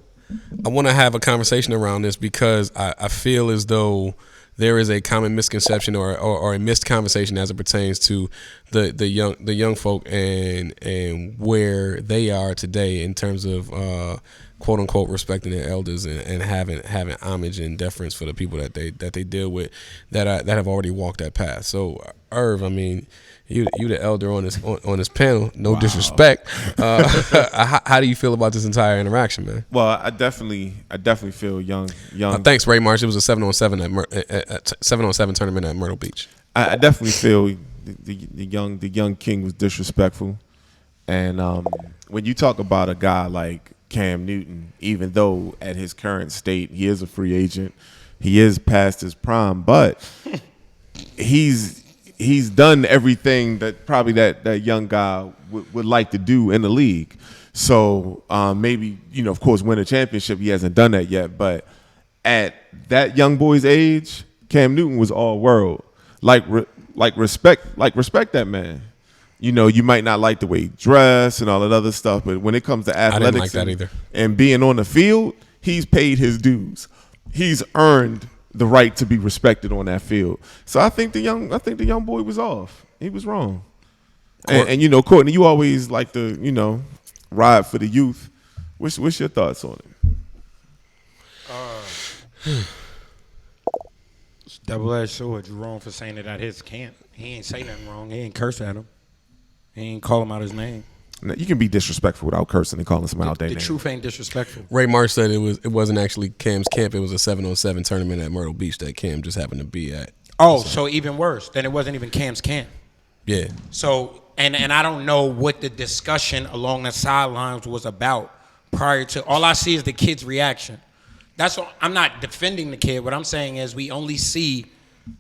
have a conversation around this because I feel as though there is a common misconception or a missed conversation as it pertains to the young folk and where they are today in terms of quote unquote respecting their elders and having homage and deference for the people that they deal with that have already walked that path. So Irv, I mean, You the elder on this panel. No disrespect. How do you feel about this entire interaction, man? Well, I definitely feel young. Thanks, Ray Marsh. It was a 7-on-7 at 7-on-7 tournament at Myrtle Beach. I definitely feel the young king was disrespectful, and when you talk about a guy like Cam Newton, even though at his current state he is a free agent, he is past his prime, but he's done everything that probably that young guy would like to do in the league. So maybe, of course, win a championship. He hasn't done that yet. But at that young boy's age, Cam Newton was all world. Respect that man. You might not like the way he dressed and all that other stuff, but when it comes to athletics I didn't like that either. And being on the field, he's paid his dues. He's earned the right to be respected on that field. So I think the young boy was off. He was wrong. And Courtney, you always like to, ride for the youth. What's your thoughts on it? It's double-edged sword. You're wrong for saying it at his camp. He ain't say nothing wrong. He ain't curse at him. He ain't call him out his name. You can be disrespectful without cursing and calling someone out their name. The truth ain't disrespectful. Ray Marsh said it wasn't actually Cam's camp. It was a 7-on-7 tournament at Myrtle Beach that Cam just happened to be at. Oh, so even worse. Then it wasn't even Cam's camp. Yeah. So, and I don't know what the discussion along the sidelines was about prior to. All I see is the kid's reaction. That's all. I'm not defending the kid. What I'm saying is we only see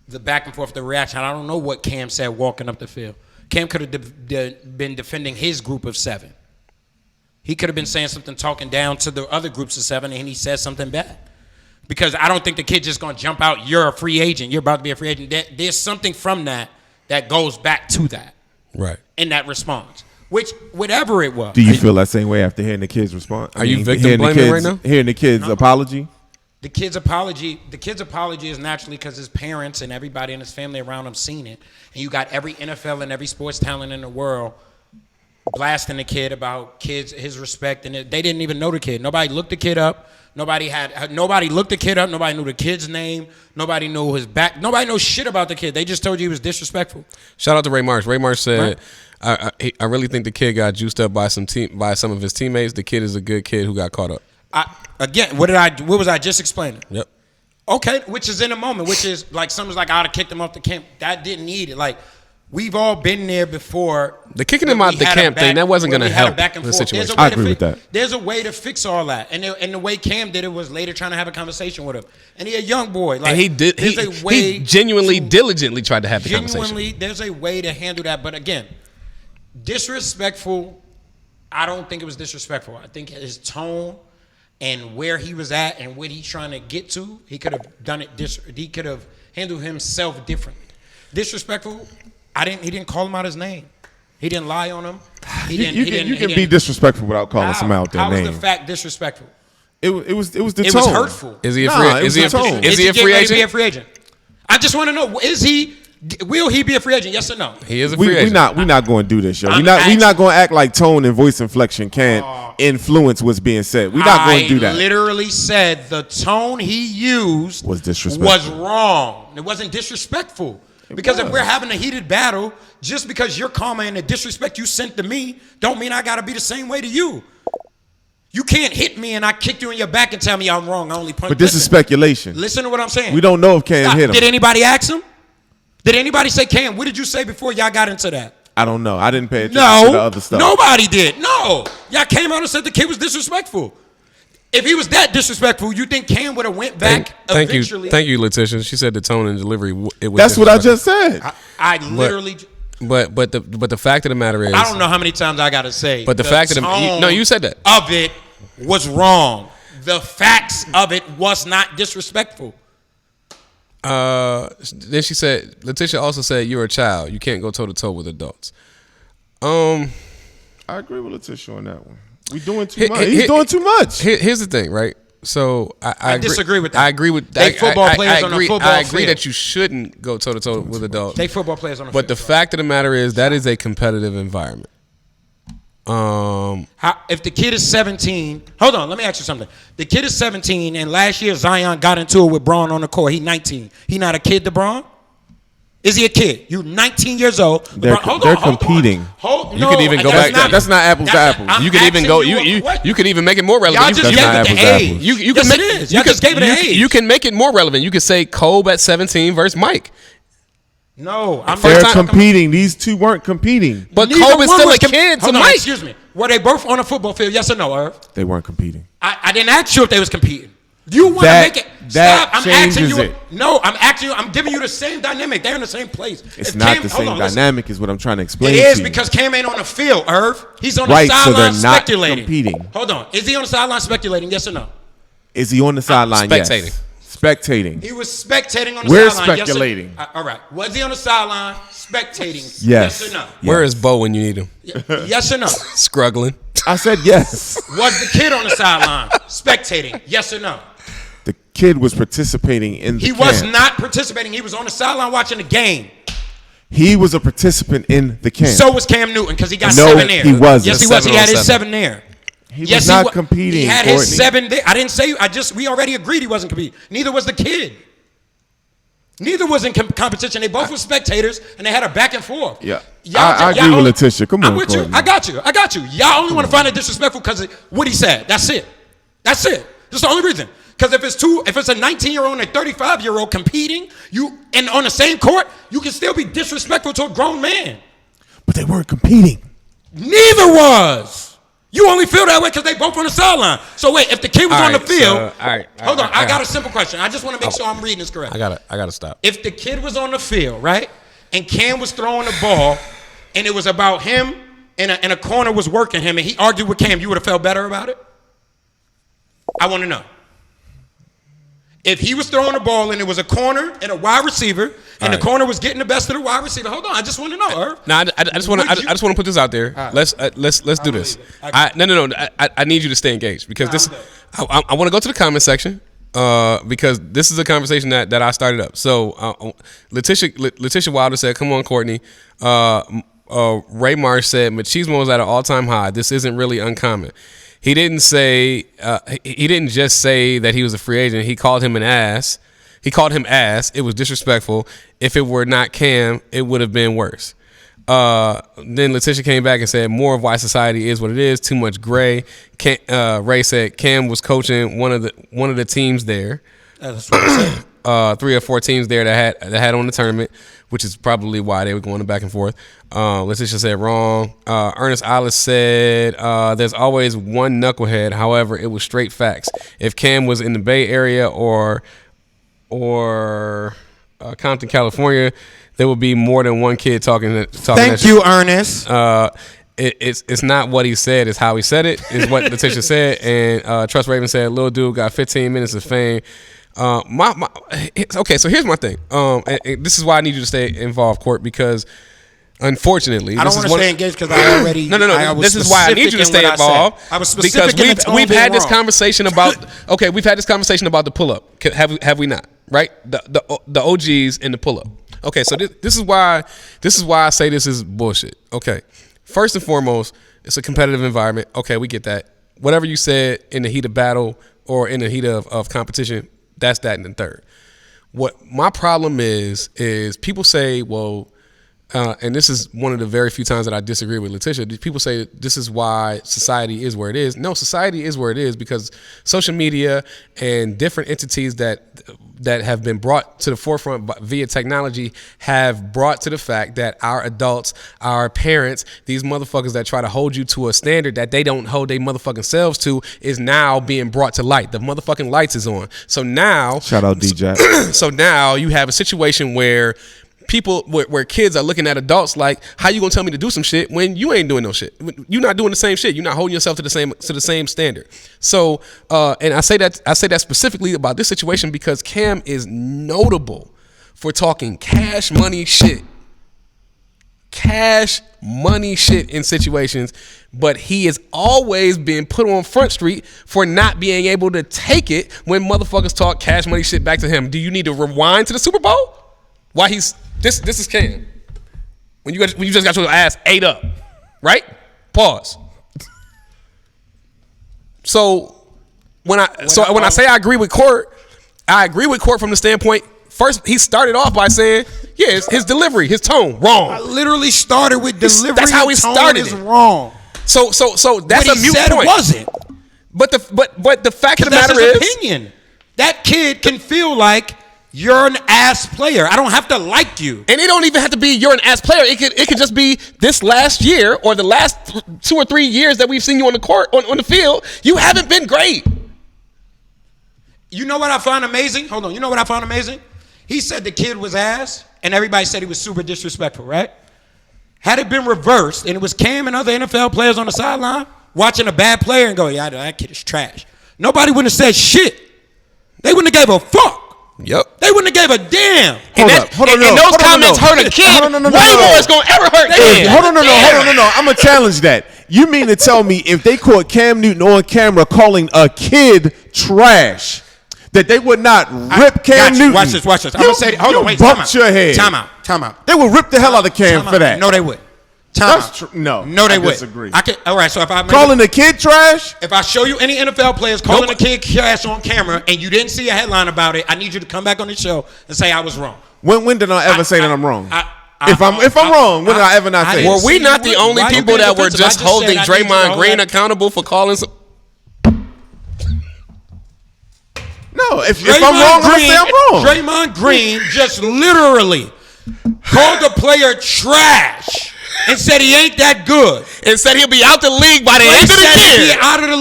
the back and forth, the reaction. I don't know what Cam said walking up the field. Cam could have been defending his group of 7. He could have been saying something, talking down to the other groups of 7, and he said something bad. Because I don't think the kid's just going to jump out, you're a free agent, you're about to be a free agent. There's something from that goes back to that. Right. In that response. Which, whatever it was. Do you feel that same way after hearing the kid's response? Are you victim blaming right now? Hearing the kid's apology? The kid's apology is naturally because his parents and everybody in his family around him seen it. And you got every NFL and every sports talent in the world blasting the kid about his respect. And they didn't even know the kid. Nobody looked the kid up. Nobody looked the kid up. Nobody knew the kid's name. Nobody knew his back. Nobody knows shit about the kid. They just told you he was disrespectful. Shout out to Ray Marsh. Ray Marsh said, right. I really think the kid got juiced up by some of his teammates. The kid is a good kid who got caught up. What was I just explaining? Yep. Okay, which is in a moment, which is like someone's like, I'd have kicked him off the camp. That didn't need it. Like, we've all been there before. The kicking him out the camp thing, that wasn't going to help the situation. I agree with that. There's a way to fix all that. And the way Cam did it was later trying to have a conversation with him. And he a young boy. Like, and he did. He genuinely, diligently tried to have the conversation. There's a way to handle that. But again, disrespectful, I don't think it was disrespectful. I think his tone and where he was at and what he's trying to get to, he could have done it. He could have handled himself differently. Disrespectful, he didn't call him out his name. He didn't lie on him. You can be disrespectful without calling someone out their name. How was the fact disrespectful? It was the tone. It was hurtful. Is he a free agent? I just want to know, will he be a free agent? Yes or no? He is a free agent. We're not going to do this, yo. We're not going to act like tone and voice inflection can't influence what's being said. We're not going to do that. I literally said the tone he used was disrespectful. Was wrong. It wasn't disrespectful. Because if we're having a heated battle, just because you're commenting the disrespect you sent to me, don't mean I got to be the same way to you. You can't hit me and I kick you in your back and tell me I'm wrong. I only punch. But this is speculation. Listen to what I'm saying. We don't know if Cam hit him. Did anybody ask him? Did anybody say, Cam, what did you say before y'all got into that? I don't know. I didn't pay attention to the other stuff. Nobody did. No. Y'all came out and said the kid was disrespectful. If he was that disrespectful, you think Cam would have went back eventually? Thank you, Letitia. She said the tone and delivery. That's what I just said. I literally. But the fact of the matter is, I don't know how many times I got to say. But the fact of the you said that of it was wrong. The facts of it was not disrespectful. Then she said, Letitia also said, you're a child. You can't go toe to toe with adults. I agree with Letitia on that one. We doing too much. He's doing too much. Here's the thing, right? So I disagree with that. I agree with they football players on a football I agree field. That you shouldn't go toe to toe with adults. They football players on a field. But the fact of the matter is that is a competitive environment. If the kid is 17, hold on, let me ask you something. The kid is 17, and last year Zion got into it with Braun on the court. He's 19. He not a kid to Braun? Is he a kid? You 19 years old. They're competing. You could even go back. That's not apples to apples. You could even go. You could even make it more relevant. Y'all just gave it the age. You can make it is. Y'all just gave it an age. You can make it more relevant. You could say Kobe at 17 versus Mike. No, I'm They're competing. These two weren't competing. But Kobe's still a kid to Mike. Excuse me. Were they both on a football field? Yes or no, Irv? They weren't competing. I didn't ask you if they was competing. You want to make it? Stop. I'm asking you. No, I'm asking you. I'm giving you the same dynamic. They're in the same place. It's not the same dynamic is what I'm trying to explain. It is because Cam ain't on the field, Irv. He's on the sideline speculating. Competing. Hold on. Is he on the sideline speculating? Yes or no? Is he on the sideline? Spectating. Yes. Spectating. He was spectating on the We're sideline. speculating. Yes all right. Was he on the sideline spectating? Yes or no? Yes. Where is Bo when you need him? Yes or no? Scruggling. I said yes. Was the kid on the sideline spectating? Yes or no? The kid was participating in the He was not participating. He was on the sideline watching the game. He was a participant in the camp. So was Cam Newton because he got No, 7 there. he wasn't. Yes, he was. He had his 7 7 there. He was not competing. He had Courtney. his 7 there. I didn't say. We already agreed he wasn't competing. Neither was the kid. Neither was in competition. They both were spectators, and they had a back and forth. Yeah, I agree with Letitia. Come on, I'm with you. Courtney. I got you. Y'all only want to find it disrespectful because of what he said. That's it. That's the only reason. Because if it's a 19-year-old and a 35-year-old competing, and on the same court, you can still be disrespectful to a grown man. But they weren't competing. Neither was. You only feel that way because they both on the sideline. So wait, if the kid was on the field, hold on. I got a simple question. I just want to make sure I'm reading this correct. I gotta stop. If the kid was on the field, right, and Cam was throwing the ball, and it was about him, and a corner was working him, and he argued with Cam, you would have felt better about it? I want to know. If he was throwing the ball and it was a corner and a wide receiver, and the corner was getting the best of the wide receiver, hold on, I just want to know, Irv. No, I just want to put this out there. Right. Let's do this. No. I need you to stay engaged because this. I want to go to the comment section because this is a conversation that I started up. So Letitia Wilder said, "Come on, Courtney." Ray Marsh said, "Machismo is at an all-time high. This isn't really uncommon." He didn't say. He didn't just say that he was a free agent. He called him an ass. He called him ass. It was disrespectful. If it were not Cam, it would have been worse. Then Letitia came back and said, more of why society is what it is. Too much gray. Ray said Cam was coaching one of the teams there. That's what I said. 3 or 4 teams there that had on the tournament, which is probably why they were going back and forth. Letitia said wrong. Ernest Alice said there's always one knucklehead. However, it was straight facts. If Cam was in the Bay Area or Compton, California, there would be more than one kid talking. Thank you, Ernest. It's not what he said, it's how he said it, is what Letitia said. And Trust Raven said, little dude got 15 minutes of fame. Okay, so here's my thing. And this is why I need you to stay involved, Court, because unfortunately, I don't want to stay engaged because I already. No. This is why I need you to stay involved. I was specific because we've had this conversation about. Okay, we've had this conversation about the pull up. Have we not? Right? The OGs and the pull up. Okay, so this is why I say this is bullshit. Okay, first and foremost, it's a competitive environment. Okay, we get that. Whatever you said in the heat of battle or in the heat of competition, that's that and the third. What my problem is people say, well, and this is one of the very few times that I disagree with Letitia. People say this is why society is where it is. No, society is where it is because social media and different entities that have been brought to the forefront via technology have brought to the fact that our adults, our parents, these motherfuckers that try to hold you to a standard that they don't hold their motherfucking selves to is now being brought to light. The motherfucking lights is on. So now, shout out DJ. So now you have a situation where where kids are looking at adults like, how you gonna tell me to do some shit when you ain't doing no shit? You're not doing the same shit. You're not holding yourself to the same standard. So, and I say that specifically about this situation because Cam is notable for talking cash money shit in situations, but he has always been put on Front Street for not being able to take it when motherfuckers talk cash money shit back to him. Do you need to rewind to the Super Bowl? Why he's this is Cam. When you just got your ass ate up, right? Pause. So when I say I agree with Court from the standpoint, first he started off by saying Yeah, it's his delivery, his tone, wrong. I literally started with delivery. That's how he tone started is it. wrong. So that's What a he mute said point. wasn't. But the fact of the That's matter his is, opinion. That kid can feel like you're an ass player. I don't have to like you. and it don't even have to be you're an ass player. It could just be this last year or the last 2 or 3 years that we've seen you on the court on the field. You haven't been great. You know what I found amazing? Hold on. You know what I found amazing? He said the kid was ass, and everybody said he was super disrespectful, right? Had it been reversed, and it was Cam and other NFL players on the sideline watching a bad player and go, yeah, that kid is trash. Nobody wouldn't have said shit. They wouldn't have gave a fuck. Yep. They wouldn't have gave a damn. And those comments hurt a kid way more it's going to ever hurt them. Hold on. I'm going to challenge that. You mean to tell me if they caught Cam Newton on camera calling a kid trash, that they would not rip Cam Newton? Watch this. I'm going to say, hold on, wait, bumped your head. Time out. They would rip the hell out of Cam for that. No, they would. That's true. No, they would. Disagree. All right, so if I calling a kid trash, if I show you any NFL players calling a kid trash on camera and you didn't see a headline about it, I need you to come back on the show and say I was wrong. When did I ever say that I'm wrong? If I'm wrong, when did I ever not say it? Were we not the only people that were just holding Draymond Green accountable for calling some? No, if I'm wrong, I'm going to say I'm wrong. Draymond Green just literally called the player trash and said he ain't that good. And said he'll be out the league by the end of the year. He'll be out of the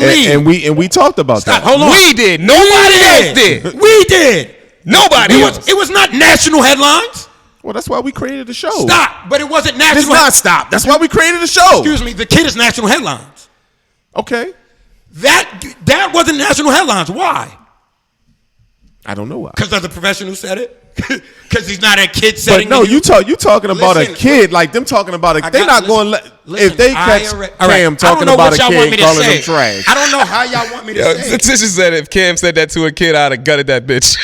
league. And we talked about that. Hold on. We did. Nobody else did. We did. Nobody else. It was not national headlines. Well, that's why we created the show. Stop. But it wasn't national. It's not stop. That's why we created the show. Excuse me. The kid is national headlines. Okay. That wasn't national headlines. Why? I don't know why. Because of the professional who said it. Because he's not a kid setting. But no, you talking about a kid like them talking about a. They're not going to if they catch Cam talking about a kid calling them trash. I don't know how y'all want me to say it. Tisha said if Cam said that to a kid, I'd have gutted that bitch.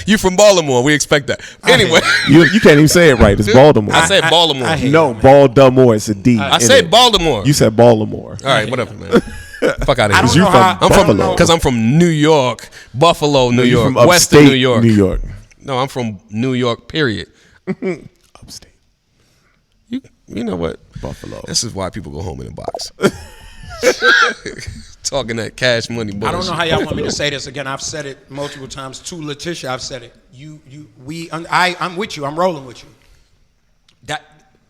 You from Baltimore? We expect that. Anyway, you can't even say it right. It's Baltimore. I said Baltimore. No, Baltimore. It's a D. I said Baltimore. You said Baltimore. All right, whatever, man. Fuck out of here. I'm from New York, Buffalo, New York, Western New York. New York. No, I'm from New York, period. Upstate. You know what? Buffalo. This is why people go home in a box. Talking that cash money bullshit. I don't know how y'all want me to say this again. I've said it multiple times to Letitia. I've said it. I'm with you. I'm rolling with you. That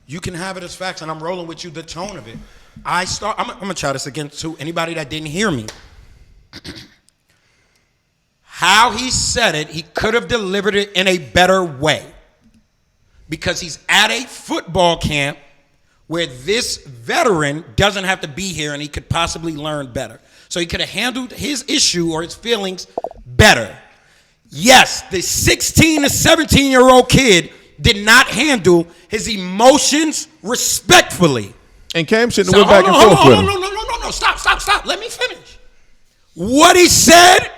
you can have it as facts, and I'm rolling with you. The tone of it. I'm gonna try this again to anybody that didn't hear me. How he said it, he could have delivered it in a better way. Because he's at a football camp where this veteran doesn't have to be here and he could possibly learn better. So he could have handled his issue or his feelings better. Yes, the 16 to 17-year-old kid did not handle his emotions respectfully. And Cam shouldn't have went back and forth with him. No. Stop. Let me finish. What he said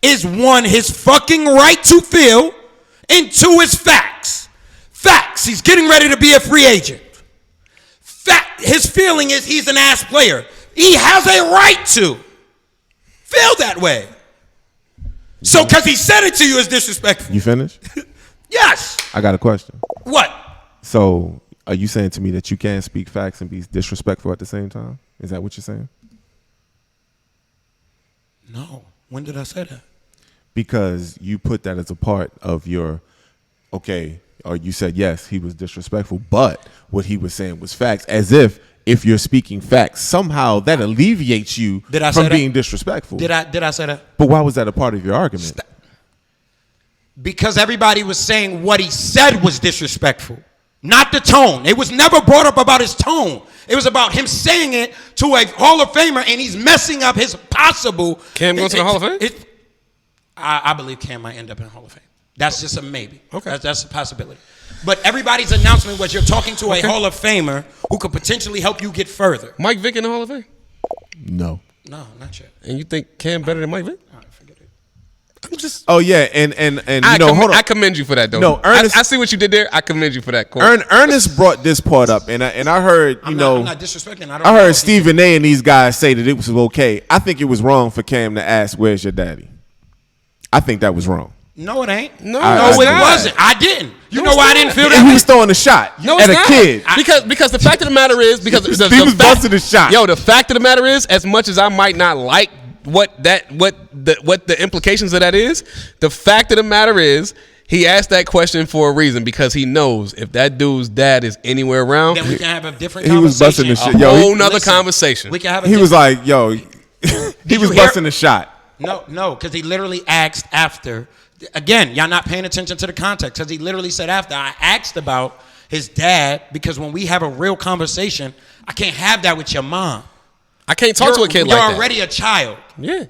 is one, his fucking right to feel, and two, is facts. Facts. He's getting ready to be a free agent. His feeling is he's an ass player. He has a right to feel that way. So because he said it to you is disrespectful. You finished? Yes. I got a question. What? So are you saying to me that you can't speak facts and be disrespectful at the same time? Is that what you're saying? No. When did I say that? Because you put that as a part of your, okay, or you said, yes, he was disrespectful, but what he was saying was facts, as if you're speaking facts, somehow that alleviates you from being disrespectful. Did I say that? But why was that a part of your argument? Because everybody was saying what he said was disrespectful, not the tone. It was never brought up about his tone. It was about him saying it to a Hall of Famer, and he's messing up his possible. Cam goes to the Hall of Fame? I believe Cam might end up in the Hall of Fame. That's just a maybe. Okay. That's a possibility. But everybody's announcement was you're talking to a Hall of Famer who could potentially help you get further. Mike Vick in the Hall of Fame? No. No, not yet. And you think Cam better than Mike Vick? All right, forget it. I'm just. Oh yeah, and hold on. I commend you for that though. No, Ernest, I see what you did there. I commend you for that. Ernest brought this part up, and I heard I'm not disrespecting. I heard Stephen A. and these guys say that it was okay. I think it was wrong for Cam to ask, "Where's your daddy?" I think that was wrong. No, it ain't. No, it not. wasn't. I didn't. You know why I didn't feel And that he way? was throwing a shot No, at it's a not. kid. Because the fact of the matter is because the was fact, busting a shot. Yo, the fact of the matter is, as much as I might not like what the implications of that is, the fact of the matter is he asked that question for a reason because he knows if that dude's dad is anywhere around, Then we can have a different He was conversation. busting the shit. a Yo, whole nother listen, conversation. We can have a He was different- like, yo, he was you hear- busting a shot. No, because he literally asked after. Again, y'all not paying attention to the context because he literally said after. I asked about his dad because when we have a real conversation, I can't have that with your mom. I can't talk to a kid like that. You're already a child. Yeah.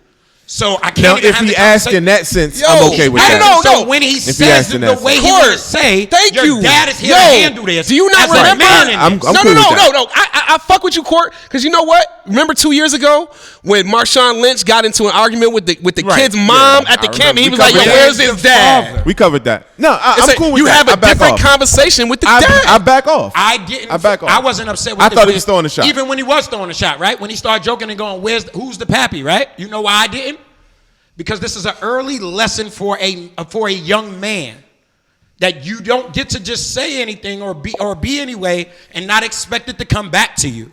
So I can't Now, even if have he the asked conversation. in that sense, Yo, I'm okay with I that. know. So when he he says asked in the that way sense. he want to say, Thank your you. dad is here Yo, to handle this. Do you not as a remember? man in I'm this. cool with that. No. I fuck with you, Court, because you know what? Remember 2 years ago when Marshawn Lynch got into an argument with the Right. kid's mom Yeah, at the I camp? remember. He We was like, "Yo, covered where's that. his dad?" We covered that. No, It's I'm cool with you that. have I a back different off. conversation with the I dad. back off. I didn't. I back off. I wasn't upset with I the thought he where's- was throwing a shot. Even when he was throwing a shot, right? When he started joking and going, who's the pappy, right? You know why I didn't? Because this is an early lesson for a young man that you don't get to just say anything or be anyway and not expect it to come back to you.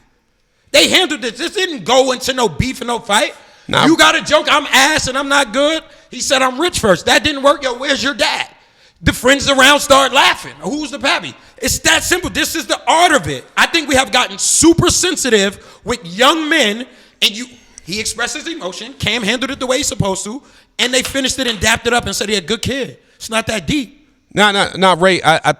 They handled this. This didn't go into no beef and no fight. Nah. You got a joke, I'm ass and I'm not good. He said I'm rich first. That didn't work. Yo, where's your dad? The friends around start laughing. Who's the pappy? It's that simple. This is the art of it. I think we have gotten super sensitive with young men, and he expressed his emotion. Cam handled it the way he's supposed to, and they finished it and dapped it up and said he a good kid. It's not that deep. No, Ray. I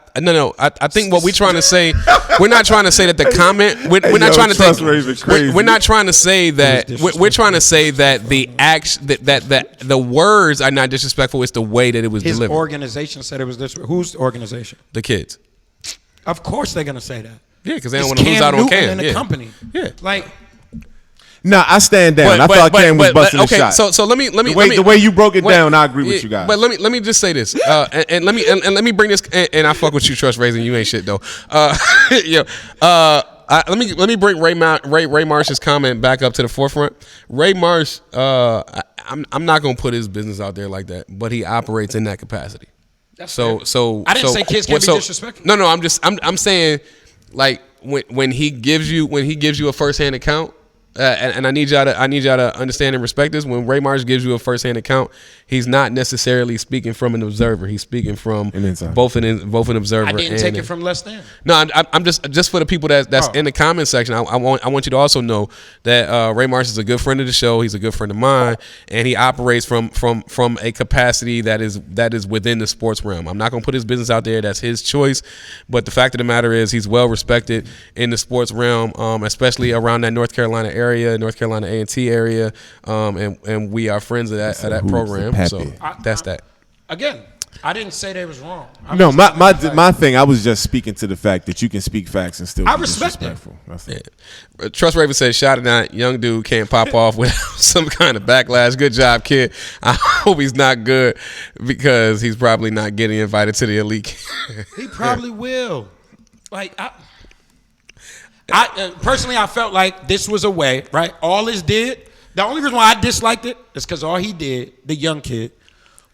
think what we're trying to say, we're not trying to say that the comment. We're Hey, not yo, trying to trust think. Raven crazy. We're not trying to say that. We're trying to say that the action, that the words are not disrespectful. It's the way that it was His delivered. organization said it was this way. Whose organization? The kids. Of course they're gonna say that. Yeah, because they don't It's want to lose out on Newton Cam. and the Yeah. company. Yeah. Like, Nah, I stand down. I thought Cam was busting okay, a shot. So let me the way you broke it wait, down, I agree with you guys. But let me just say this, and let me bring this, and I fuck with you, Trust Raising. You ain't shit though. Let me bring Ray Marsh's comment back up to the forefront. Ray Marsh, I'm not gonna put his business out there like that, but he operates in that capacity. So I didn't say kids can't be disrespectful. No, I'm saying like when he gives you a firsthand account. And I need y'all to understand and respect this. When Ray Marsh gives you a firsthand account, he's not necessarily speaking from an observer. He's speaking from both an observer. I didn't take it from less than. No, I'm just for the people that's in the comment section. I want you to also know that Ray Marsh is a good friend of the show. He's a good friend of mine, and he operates from a capacity that is within the sports realm. I'm not gonna put his business out there. That's his choice. But the fact of the matter is, he's well respected in the sports realm, especially around that North Carolina area, North Carolina A&T area, and we are friends of that program. So that's that. Again, I didn't say they was wrong. No, my thing, I was just speaking to the fact that you can speak facts and still be respect that. disrespectful. That's it. Yeah. Trust Raven says, "Shot it out, young dude can't pop off without some kind of backlash. Good job, kid. I hope he's not good because he's probably not getting invited to the elite." He probably will. Like I personally, I felt like this was a way, right? All this did. The only reason why I disliked it is because all he did, the young kid,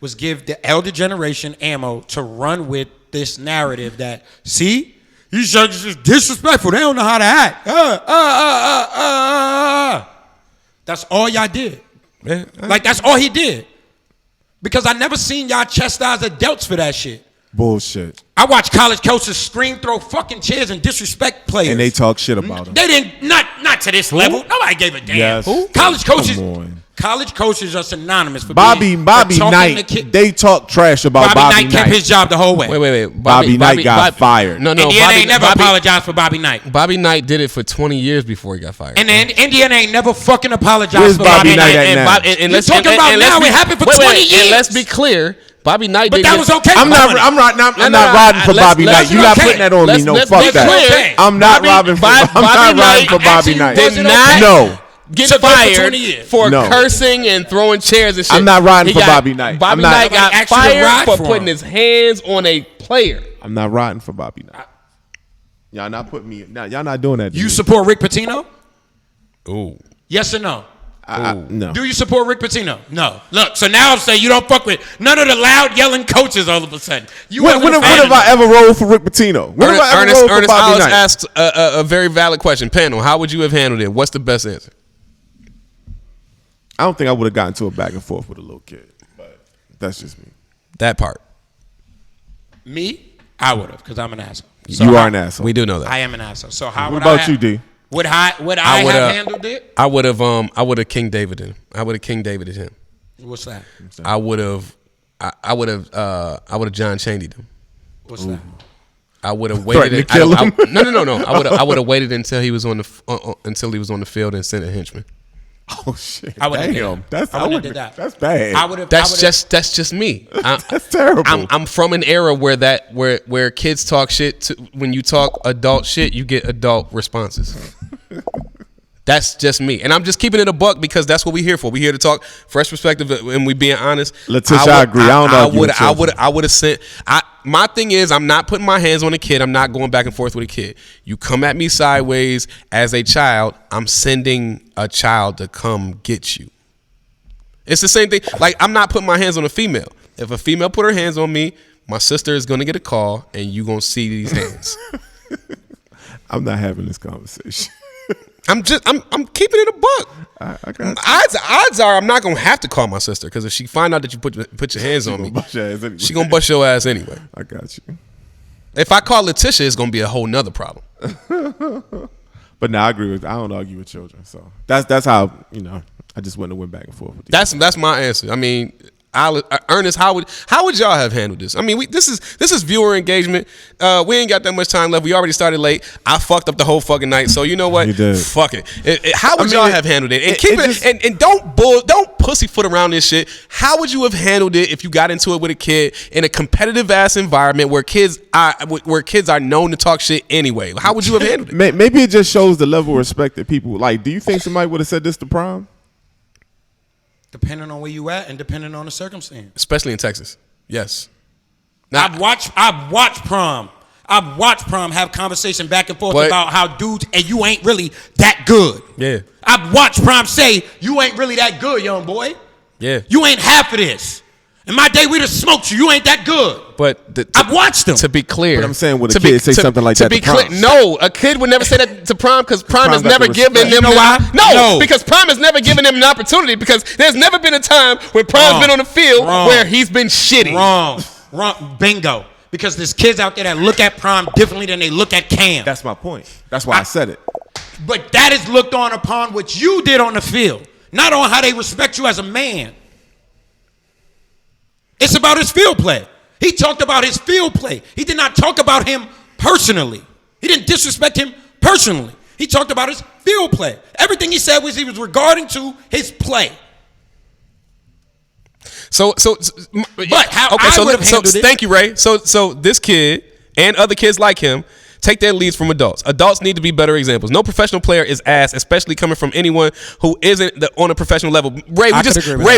was give the elder generation ammo to run with this narrative that, see, these judges is disrespectful. They don't know how to act. That's all y'all did. Like, that's all he did. Because I never seen y'all chastise adults for that shit. Bullshit. I watch college coaches scream, throw fucking chairs, and disrespect players. And they talk shit about them. They didn't, not to this level. Nobody gave a damn. Yes. Who? College coaches. Come on. College coaches are synonymous for Bobby for talking Knight, to they talk trash about Bobby Knight kept his job the whole way. Wait. Bobby Knight got fired. No. Indiana ain't never apologized for Bobby Knight. Bobby Knight did it for 20 years before he got fired. And then Indiana ain't never fucking apologized Where's for Bobby Bobby Knight Knight. at now? You're talking about now. It happened for 20 years. And let's be clear. Bobby Knight But did that was okay. I'm not riding for Bobby Knight. You're not putting that on me. No, fuck that. I'm not riding for Bobby Knight. Did not get So fired for 20 years. for cursing and throwing chairs and shit. I'm not riding for Bobby Knight. Bobby Knight got fired for putting his hands on a player. I'm not riding for Bobby Knight. Y'all not putting me. Y'all not doing that. You support Rick Pitino? Ooh. Yes or no? No. Do you support Rick Pitino? No. Look, so now I'm saying you don't fuck with none of the loud yelling coaches all of a sudden. When have I ever rolled for Rick Pitino? When have I ever rolled for Bobby Knight? Asked a very valid question. Panel, how would you have handled it? What's the best answer? I don't think I would have gotten to a back and forth with a little kid, but that's just me. That part. Me? I would have, because I'm an asshole. So you are an asshole. We do know that. I am an asshole. So how what would about you, D? Would I have handled it? I would have King David him. I would have King Davided him. What's that? I would have John Chaney'd him. What's that? I would have waited. No. I would have waited until he was on the field and sent a henchman. Oh shit! I would have did that. That's bad. That's just me. That's terrible. I'm from an era where kids talk shit. When you talk adult shit, you get adult responses. That's just me, and I'm just keeping it a buck because that's what we're here for. We're here to talk fresh perspective, and we being honest. Letitia, I agree. I would have sent. My thing is, I'm not putting my hands on a kid. I'm not going back and forth with a kid. You come at me sideways as a child, I'm sending a child to come get you. It's the same thing. Like, I'm not putting my hands on a female. If a female put her hands on me, my sister is going to get a call, and you going to see these hands. I'm not having this conversation. I'm keeping it a buck. I got you. Odds are I'm not gonna have to call my sister because if she find out that you put your hands on me, she gonna bust your ass anyway. I got you. If I call Letitia, it's gonna be a whole nother problem. But I agree with. I don't argue with children, so that's how I just went back and forth with you. That's my answer. I mean, Ernest, how would y'all have handled this? I mean, this is viewer engagement. We ain't got that much time left. We already started late. I fucked up the whole fucking night. So you know what? You did. Fuck it. How would y'all have handled it? And keep it. And don't pussyfoot around this shit. How would you have handled it if you got into it with a kid in a competitive ass environment where kids are known to talk shit anyway? How would you have handled it? Maybe it just shows the level of respect that people like. Do you think somebody would have said this to Prom? Depending on where you at and depending on the circumstance. Especially in Texas. Yes. Now, I've watched Prom. I've watched Prom have conversation back and forth about how dudes and you ain't really that good. Yeah. I've watched Prom say you ain't really that good, young boy. Yeah. You ain't half of this. In my day, we'd have smoked you. You ain't that good. But I've watched them. To be clear, but I'm saying, would a kid say something like that to Prom? No, a kid would never say that to Prom because Prom has never given them. You know why? No, because Prom has never given them an opportunity. Because there's never been a time when Prom's been on the field where he's been shitty. Wrong. Bingo. Because there's kids out there that look at Prom differently than they look at Cam. That's my point. That's why I said it. But that is looked on upon what you did on the field, not on how they respect you as a man. It's about his field play. He talked about his field play. He did not talk about him personally. He didn't disrespect him personally. He talked about his field play. Everything he said was he was regarding to his play. But how I would have handled it. Thank you, Ray. So this kid and other kids like him take their leads from adults. Adults need to be better examples. No professional player is ass, especially coming from anyone who isn't on a professional level. Ray,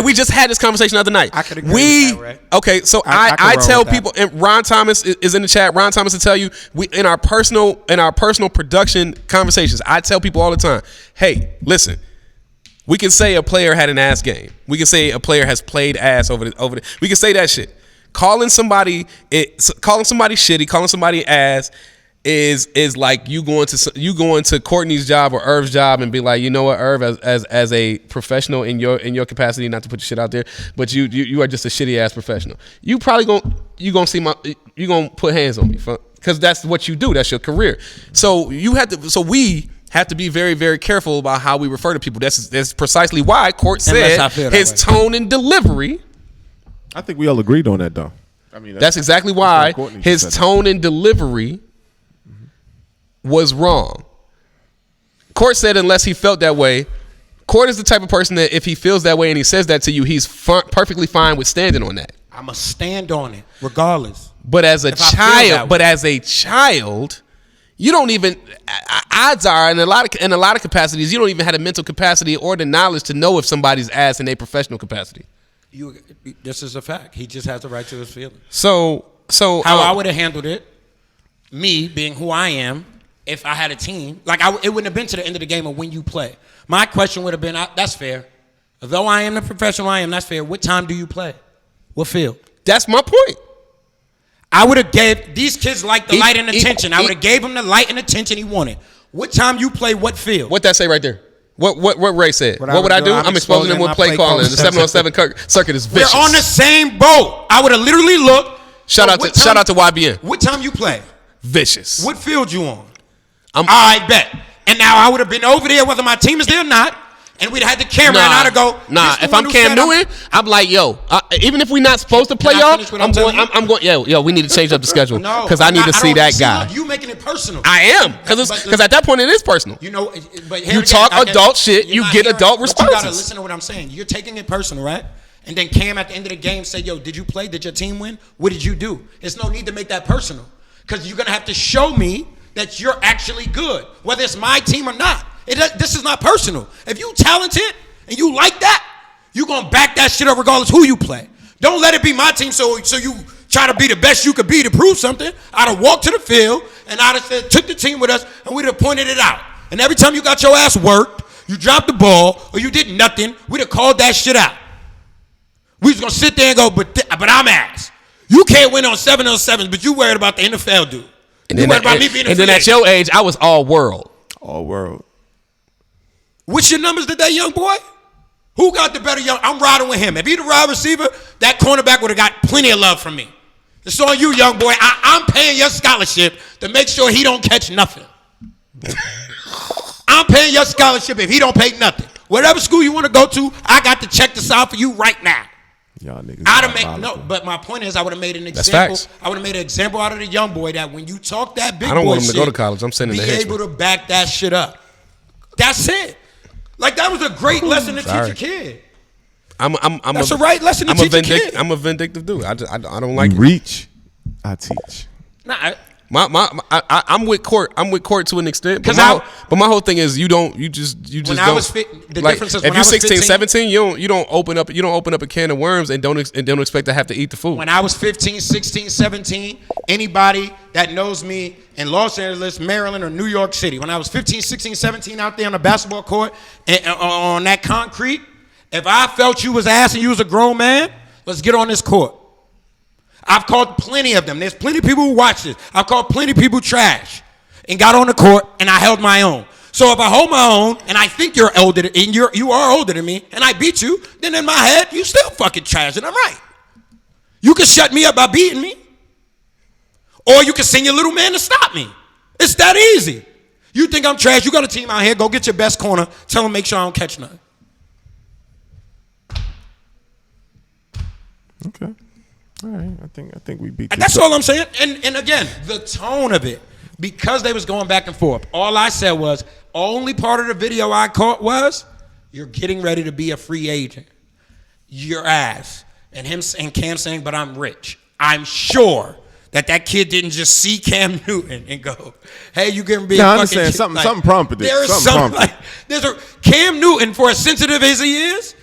we just had this conversation the other night. I could agree with that, Ray. Okay, so I tell people, and Ron Thomas is in the chat. Ron Thomas will tell you, in our personal production conversations, I tell people all the time, hey, listen. We can say a player had an ass game. We can say a player has played ass over the. We can say that shit. Calling somebody shitty, calling somebody ass is like you going to Courtney's job or Irv's job and be like, you know what, Irv, as a professional in your capacity, not to put your shit out there, but you are just a shitty ass professional. You probably gonna put hands on me because that's what you do. That's your career. So we have to be very, very careful about how we refer to people. That's precisely why Court said his tone and delivery. I think we all agreed on that, though. I mean, that's exactly why his tone and delivery was wrong. Court said unless he felt that way. Court is the type of person that if he feels that way and he says that to you, he's perfectly fine with standing on that. I'm going to stand on it regardless. But as a child, you don't even, odds are in a lot of capacities, you don't even have the mental capacity or the knowledge to know if somebody's ass in a professional capacity. This is a fact. He just has the right to his feelings. So how I would have handled it, me being who I am, if I had a team, like it wouldn't have been to the end of the game of when you play. My question would have been, that's fair. Though I am the professional I am, that's fair. What time do you play? What field? That's my point. I would have gave these kids like the light and attention. I would have gave him the light and attention he wanted. What time you play? What field? What that say right there? What Ray said? What would I do? I'm exposing him with play calling. The 707 circuit is vicious. We're on the same boat. I would have literally looked. Shout out to YBN. What time you play? Vicious. What field you on? I bet. And now I would have been over there whether my team is there or not. And we'd have had the camera and I'd have go. If I'm Cam Newton, I'm like, yo, even if we're not supposed to play y'all, I'm going, yo, we need to change up the schedule because I need to see that guy. You making it personal. I am because at that point it is personal. You know, but you talk adult shit, you get adult responses. You gotta listen to what I'm saying. You're taking it personal, right? And then Cam at the end of the game said, yo, did you play? Did your team win? What did you do? There's no need to make that personal because you're gonna have to show me that you're actually good, whether it's my team or not. This is not personal. If you talented and you like that, you're going to back that shit up regardless who you play. Don't let it be my team so you try to be the best you could be to prove something. I'd have walked to the field and I'd have said, took the team with us and we'd have pointed it out. And every time you got your ass worked, you dropped the ball or you did nothing, we'd have called that shit out. We was going to sit there and go, but I'm ass. You can't win on 7-on-7s, but you worried about the NFL dude. And then at your age, I was all world. All world. What's your numbers today, young boy? Who got the better young? I'm riding with him. If he the wide receiver, that cornerback would have got plenty of love from me. It's on you, young boy. I'm paying your scholarship to make sure he don't catch nothing. I'm paying your scholarship if he don't pay nothing. Whatever school you want to go to, I got to check this out for you right now. Y'all niggas. But my point is, I would have made an example. That's facts. I would have made an example out of the young boy that when you talk that big boy shit, I don't want him to go to college. I'm sending the henchman. Be able to back that shit up. That's it. Like that was a great lesson to teach a kid. That's a right lesson to teach a kid. I'm a vindictive dude. I don't like you reach. I teach. Nah. I'm with Court. I'm with Court to an extent. But my whole thing is you just when don't. I was fit, the like, difference is if when you're I was 16, 15, 17, you don't open up a can of worms and don't expect to have to eat the food. When I was 15, 16, 17, anybody that knows me in Los Angeles, Maryland, or New York City, when I was 15, 16, 17 out there on the basketball court and on that concrete, if I felt you was ass and you was a grown man, let's get on this court. I've called plenty of them. There's plenty of people who watch this. I've called plenty of people trash and got on the court and I held my own. So if I hold my own and I think you're older and you are older than me and I beat you, then in my head you still fucking trash and I'm right. You can shut me up by beating me, or you can send your little man to stop me. It's that easy. You think I'm trash? You got a team out here. Go get your best corner. Tell them make sure I don't catch nothing. Okay. All right, I think we beat. That's all I'm saying. And again, the tone of it, because they was going back and forth. All I said was, only part of the video I caught was, you're getting ready to be a free agent. Your ass. And him and Cam saying, but I'm rich. I'm sure that kid didn't just see Cam Newton and go, hey, you getting big. No, I understand. Something prompted it. There is something like, Cam Newton, for as sensitive as he is,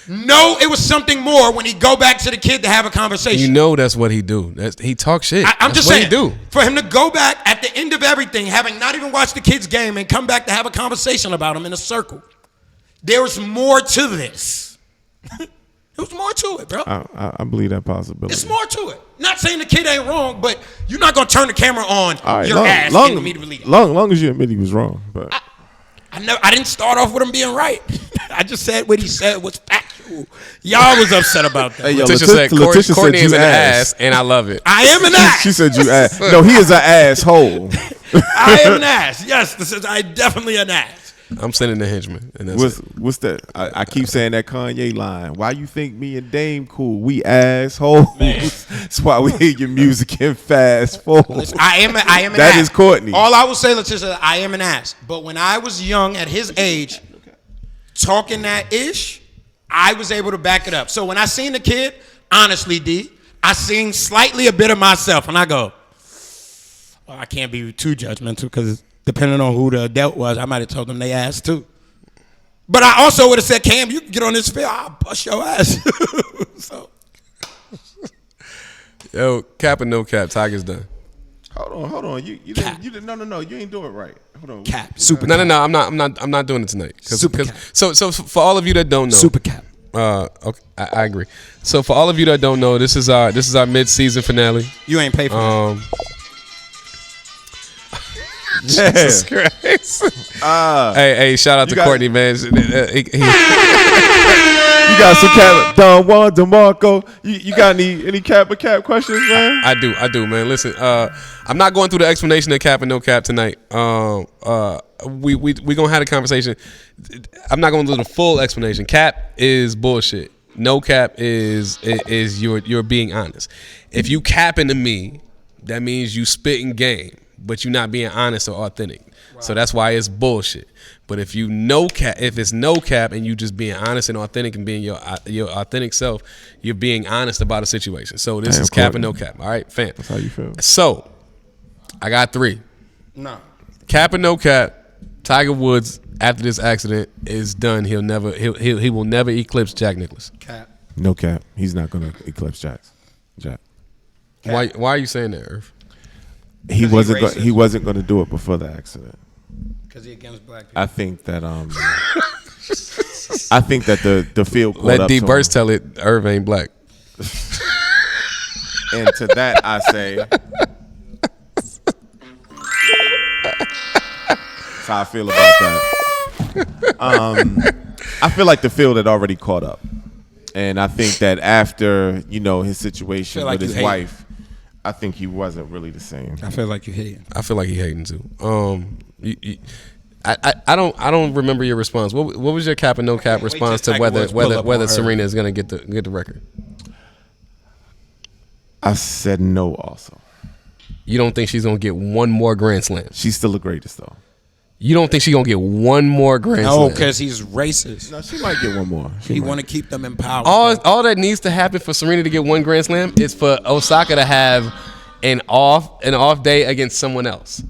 no, it was something more when he go back to the kid to have a conversation. You know that's what he do. He talk shit. I'm just saying, he do. For him to go back at the end of everything, having not even watched the kid's game and come back to have a conversation about him in a circle, there was more to this. There was more to it, bro. I believe that possibility. It's more to it. Not saying the kid ain't wrong, but you're not going to turn the camera on ass and immediately. Long as you admit he was wrong. But I didn't start off with him being right. I just said what he said was factual. Y'all was upset about that. Hey, yo, Letitia said Courtney is an ass, and I love it. I am an ass. She said you ass. No, he is an asshole. I am an ass. Yes, I definitely an ass. I'm sending the henchman. And that's what's that? I keep saying that Kanye line. Why you think me and Dame cool? We assholes. That's why we hear your music in fast forward. I am an ass. That is Courtney. All I will say, Letitia, I am an ass. But when I was young, at his age, talking that ish, I was able to back it up. So when I seen the kid, honestly, D, I seen slightly a bit of myself, and I go, well, I can't be too judgmental because depending on who the adult was, I might have told them they ass too. But I also would have said, Cam, you can get on this field, I'll bust your ass. So. Yo, cap and no cap, Tiger's done. Hold on. You didn't. No. You ain't doing it right. Hold on. Cap. Super. No, cap. I'm not doing it tonight. Super cap. So for all of you that don't know, Super cap. Okay, I agree. So for all of you that don't know, this is our mid-season finale. You ain't pay for that. Jesus Christ. Hey, shout out to Courtney, man. You got some cap, Don Juan, DeMarco. You got any cap or cap questions, man? I do, man. Listen, I'm not going through the explanation of cap and no cap tonight. We gonna have a conversation. I'm not gonna do the full explanation. Cap is bullshit. No cap is you're being honest. If you capping to me, that means you spitting game, but you're not being honest or authentic. Wow. So that's why it's bullshit. But if it's no cap and you just being honest and authentic and being your authentic self, you're being honest about a situation. So this is cap and no cap. All right, fam. That's how you feel. So I got 3. No. Cap and no cap. Tiger Woods after this accident is done. He will never eclipse Jack Nicklaus. Cap. No cap. He's not gonna eclipse Jack. Why are you saying that, Irv? He wasn't gonna do it before the accident. Because he against black people. I think that the field caught Let up D to Burst tell it Irv ain't black. And to that I say, that's how I feel about that. I feel like the field had already caught up, and I think that after his situation with his wife, I think he wasn't really the same. I feel like you hating. I feel like he hating too. I don't remember your response. What was your cap and no cap response to whether Serena is gonna get the record? I said no. Also, you don't think she's gonna get one more Grand Slam? She's still the greatest though. You don't think she's gonna get one more Grand Slam? No, because he's racist. No, she might get one more. He want to keep them in power. All that needs to happen for Serena to get one Grand Slam is for Osaka to have an off day against someone else.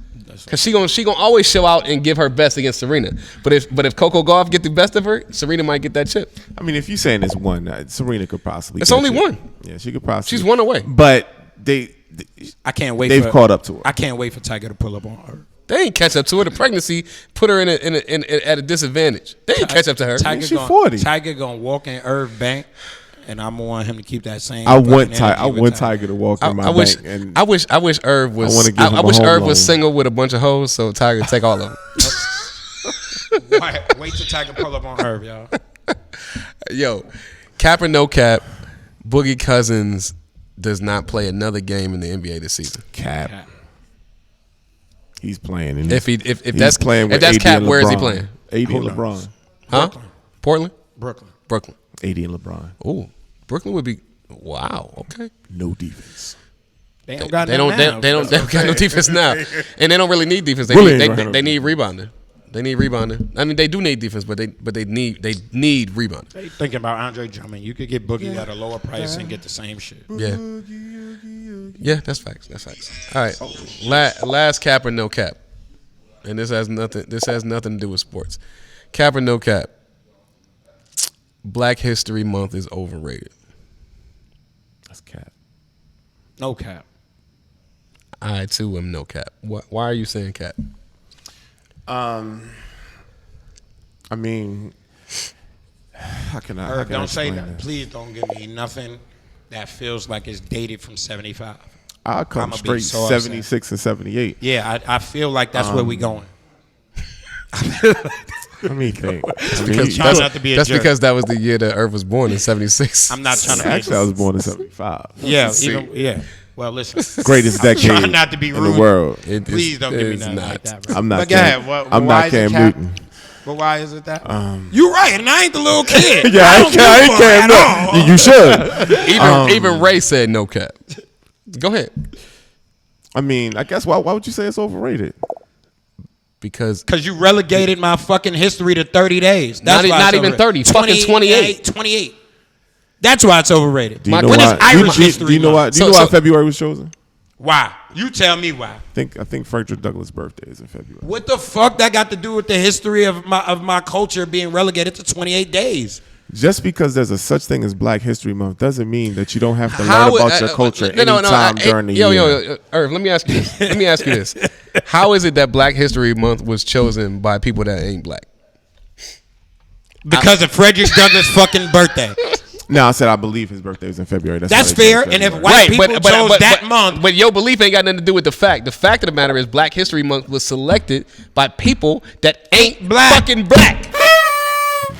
Because she gonna always show out and give her best against Serena. But if Coco Gauff get the best of her, Serena might get that chip. I mean, if you're saying it's one, Serena could possibly. It's only one. Yeah, she could possibly. She's one away. But I can't wait. They've caught up to her. I can't wait for Tiger to pull up on her. They ain't catch up to her. The pregnancy put her at a disadvantage. They ain't catch up to her. She's 40. Tiger gonna walk in Irv Bank, and I'm gonna want him to keep that same. I want Tiger to walk in my bank. And I wish Irv was. I wish Irv was single with a bunch of hoes, so Tiger take all of them. Wait till Tiger pull up on Irv, y'all. Yo, cap or no cap, Boogie Cousins does not play another game in the NBA this season. Cap. He's playing. And if that's cap, where is he playing? AD and LeBron. Huh? Portland? Brooklyn. AD and LeBron. Oh, Brooklyn would be. Wow. Okay. No defense. They don't got no defense now, and they don't really need defense. They need rebounding. They need rebounding. I mean, they do need defense, but they need rebounding. They thinking about Andre Drummond. You could get Boogie at a lower price and get the same shit. Yeah, that's facts. All right, last cap or no cap, and this has nothing to do with sports. Cap or no cap. Black History Month is overrated. That's cap. No cap. I too am no cap. Why are you saying cap? I mean, how can I? Don't say that. This? Please don't give me nothing that feels like it's dated from 75. I'll come straight 76 and 78. Yeah, I feel like that's where we going. Let me think. That's because that was the year that Irv was born in 76. I'm not trying to. Actually, I was born in 75. Yeah. Well, listen. Greatest decade trying not to be rude in the world. Please don't give me nothing like that. Bro. I'm not. I'm not Cam Newton. But why is it that? You're right, and I ain't the little kid. Yeah, I ain't Cam Newton. You should. Even Ray said no cap. Go ahead. I mean, I guess why would you say it's overrated? Because you relegated my fucking history to 30 days. That's not even 30. Fucking 28. 28. That's why it's overrated. Do you know when why? Is Irish history? Do you know why? Do you know why February was chosen? Why? You tell me why. I think Frederick Douglass' birthday is in February. What the fuck that got to do with the history of my culture being relegated to 28 days? Just because there's a such thing as Black History Month doesn't mean that you don't have to How- learn about your culture anytime during the year. Yo, Irv, let me ask you this. Let me ask you this. How is it that Black History Month was chosen by people that ain't black? Because of Frederick Douglass' fucking birthday. No, I said I believe his birthday was in February. That's why they fair. chose And if February. white people chose that month. But your belief ain't got nothing to do with the fact. The fact of the matter is Black History Month was selected by people that ain't Black. fucking black.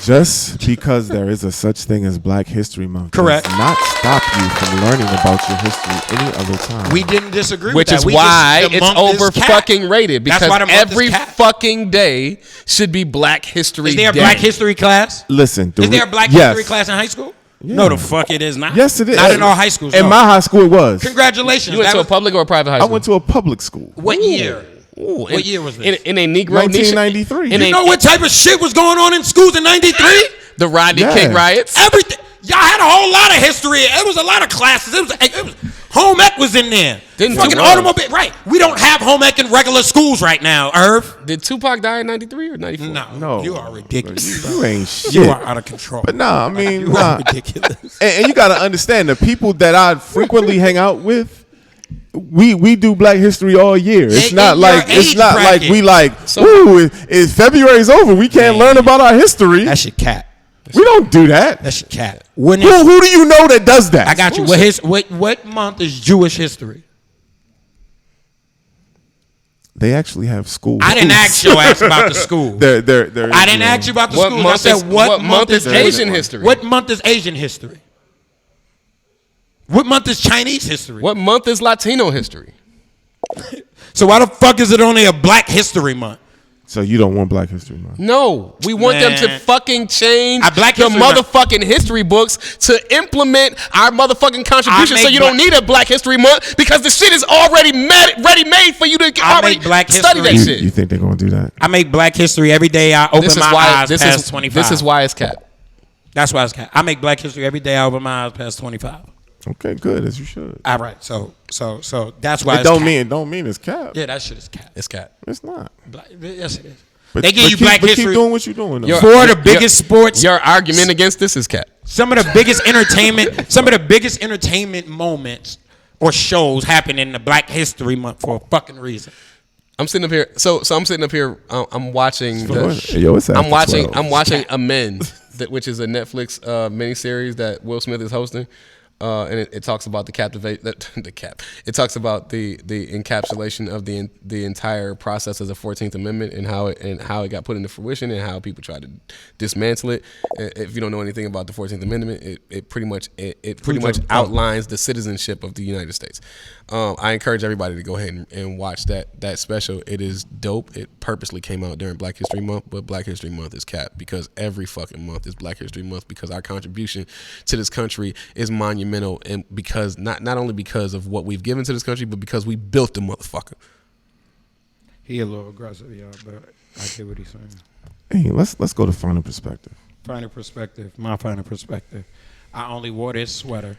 Just because there is a such thing as Black History Month Correct. does not stop you from learning about your history any other time. We didn't disagree Which with is that. why The it's month is over capped. fucking rated. That's Because why the month is every capped. fucking day should be Black History Is there a Day. Black History class? Listen, Is there a Black yes. History class in high school? Yeah. No, the fuck it is not. Yes, it is. Not in all high schools. In no. my high school, it was. Congratulations. You went That to a was- public or a private high I school? went to a public school. What year? Ooh, What year was this? In a Negro 1993. Nation. You know what type of shit was going on in schools in 93? The Rodney Yeah. King riots. Everything. Y'all had a whole lot of history. It was a lot of classes. It was home ec was in there. Didn't fucking Tupac- automobile. Right. We don't have home ec in regular schools right now, Irv. Did Tupac die in 93 or 94? No. You are ridiculous. You ain't shit. You are out of control. But nah, I mean, You are ridiculous. And you got to understand the people that I frequently hang out with. We do Black History all year. It's In not your like age bracket. we like. So- Ooh, if February's over, we can't learn about our history. That shit cat. We don't do that. That shit cat. When Who do you know that does that? I got you. What month is Jewish history? They actually have schools. I didn't ask your ass about the school. There I didn't ask you about the What school. I month said is- what what month is Jewish- Asian history? What month is Asian history? What month is Chinese history? What month is Latino history? So why the fuck is it only a Black History Month? So you don't want Black History Month? No, we want them to Man. fucking change A Black the History Month. motherfucking history books to implement our motherfucking contribution. I So make you don't need a Black History Month because the shit is already ready made for you to I already make Black study that History- shit. You think they're gonna do that? I make Black History every day. I open my eyes past 25. This is why it's capped. That's why it's cat. I make Black History every day. I open my eyes past 25. Okay, good, as you should. All right. So that's why It don't mean it's cap. Yeah, that shit is cat. It's capped. It's not. Yes, it is. But, They give but you keep, Black but History. Keep doing what you're doing. Though. Your- For the your- biggest sports, Your argument against this is capped. some of the biggest entertainment moments or shows happen in the Black History Month for a fucking reason. I'm sitting up here. So I'm sitting up here. I'm watching. Yo, it's after I'm watching. 12. I'm watching Amends, which is a Netflix miniseries that Will Smith is hosting. And it talks about the It talks about the encapsulation of the entire process of the 14th Amendment and how it got put into fruition and how people tried to dismantle it. If you don't know anything about the 14th Amendment, it pretty much outlines the citizenship of the United States. I encourage everybody to go ahead and watch that special. It is dope. It purposely came out during Black History Month, but Black History Month is capped because every fucking month is Black History Month because our contribution to this country is monumental, and because not only because of what we've given to this country, but because we built the motherfucker. He a little aggressive, y'all, but I get what he's saying. Hey, let's go to final perspective. Final perspective, my final perspective. I only wore this sweater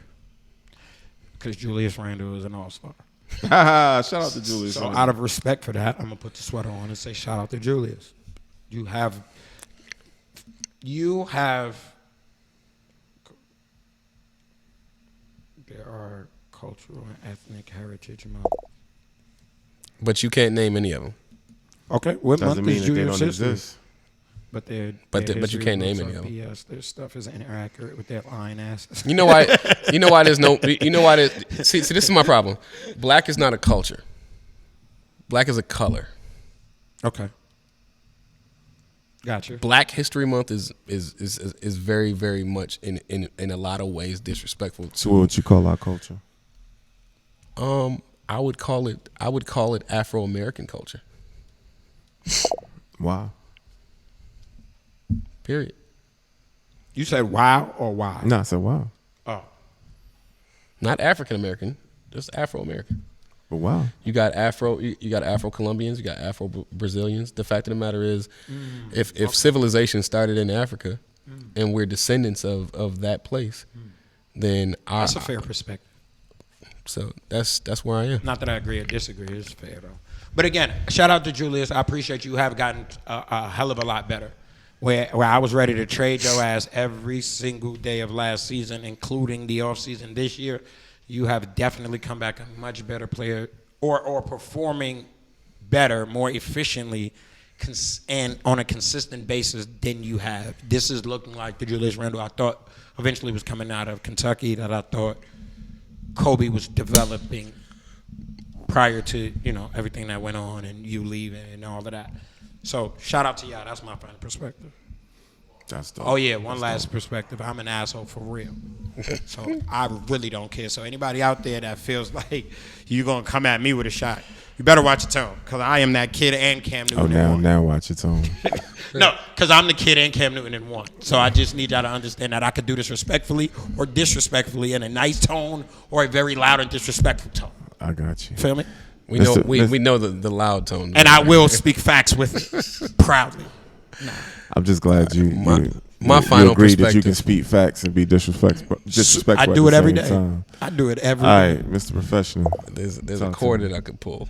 because Julius Randle is an all-star. Shout out to Julius. So out of respect for that, I'm gonna put the sweater on and say shout out to Julius. You have there are cultural and ethnic heritage month. But you can't name any of them. Okay, what Doesn't month mean is that they Julius don't history? exist. But their But you history can't name books any are of them. BS. Their stuff is inaccurate with their lying asses. You know why? There's no. You know why? See, this is my problem. Black is not a culture. Black is a color. Okay. Gotcha. Black History Month is very, very much in a lot of ways disrespectful to. So what you call our culture? I would call it Afro American culture. Wow. Period. You said wow or why? No, I said wow. Oh. Not African American, just Afro American. But wow. You got Afro Colombians, you got Afro Brazilians. The fact of the matter is, if civilization started in Africa, and we're descendants of that place, then That's a fair perspective. So that's where I am. Not that I agree or disagree. It's fair though. But again, shout out to Julius. I appreciate you have gotten a hell of a lot better. where I was ready to trade your ass every single day of last season, including the offseason this year, you have definitely come back a much better player or performing better, more efficiently, and on a consistent basis than you have. This is looking like the Julius Randle I thought eventually was coming out of Kentucky, that I thought Kobe was developing prior to, everything that went on and you leaving and all of that. So shout out to y'all. That's my final perspective. That's dope. Oh, yeah, one last perspective. I'm an asshole for real. So I really don't care. So anybody out there that feels like you're going to come at me with a shot, you better watch your tone, because I am that kid and Cam Newton. Now watch your tone. No, because I'm the kid and Cam Newton in one. So I just need y'all to understand that I could do this respectfully or disrespectfully in a nice tone or a very loud and disrespectful tone. I got you. Feel me? We know the loud tone. And I will speak facts with it proudly. Nah. I'm just glad you final agree that you perspective. can speak facts and be disrespectful. I do it every day. Time. I do it every All day. right, Mr. Professional. There's a cord that I could pull.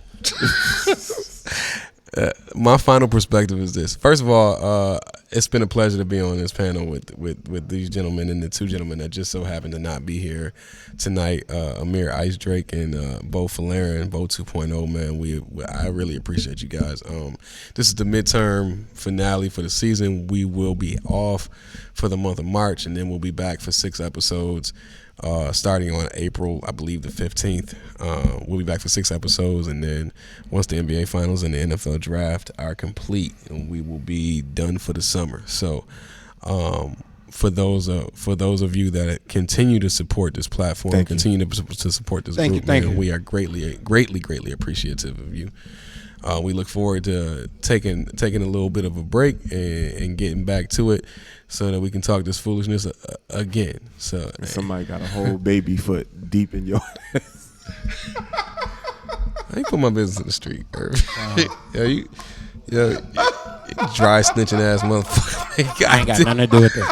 My final perspective is this. First of all, it's been a pleasure to be on this panel with these gentlemen and the two gentlemen that just so happen to not be here tonight, Amir Ice Drake and Bo Falarin, Bo 2.0, man. I really appreciate you guys. This is the midterm finale for the season. We will be off for the month of March, and then we'll be back for 6 episodes. Starting on April, I believe the 15th. We'll be back for 6 episodes, and then once the NBA Finals and the NFL Draft are complete, and we will be done for the summer. So, for those of you that continue to support this platform, continue to support this group, man, we are greatly appreciative of you. We look forward to taking a little bit of a break and getting back to it, so that we can talk this foolishness again. So somebody got a whole baby foot deep in your I ain't put my business in the street, Irv. You dry snitching ass motherfucker. I ain't got nothing to do with this.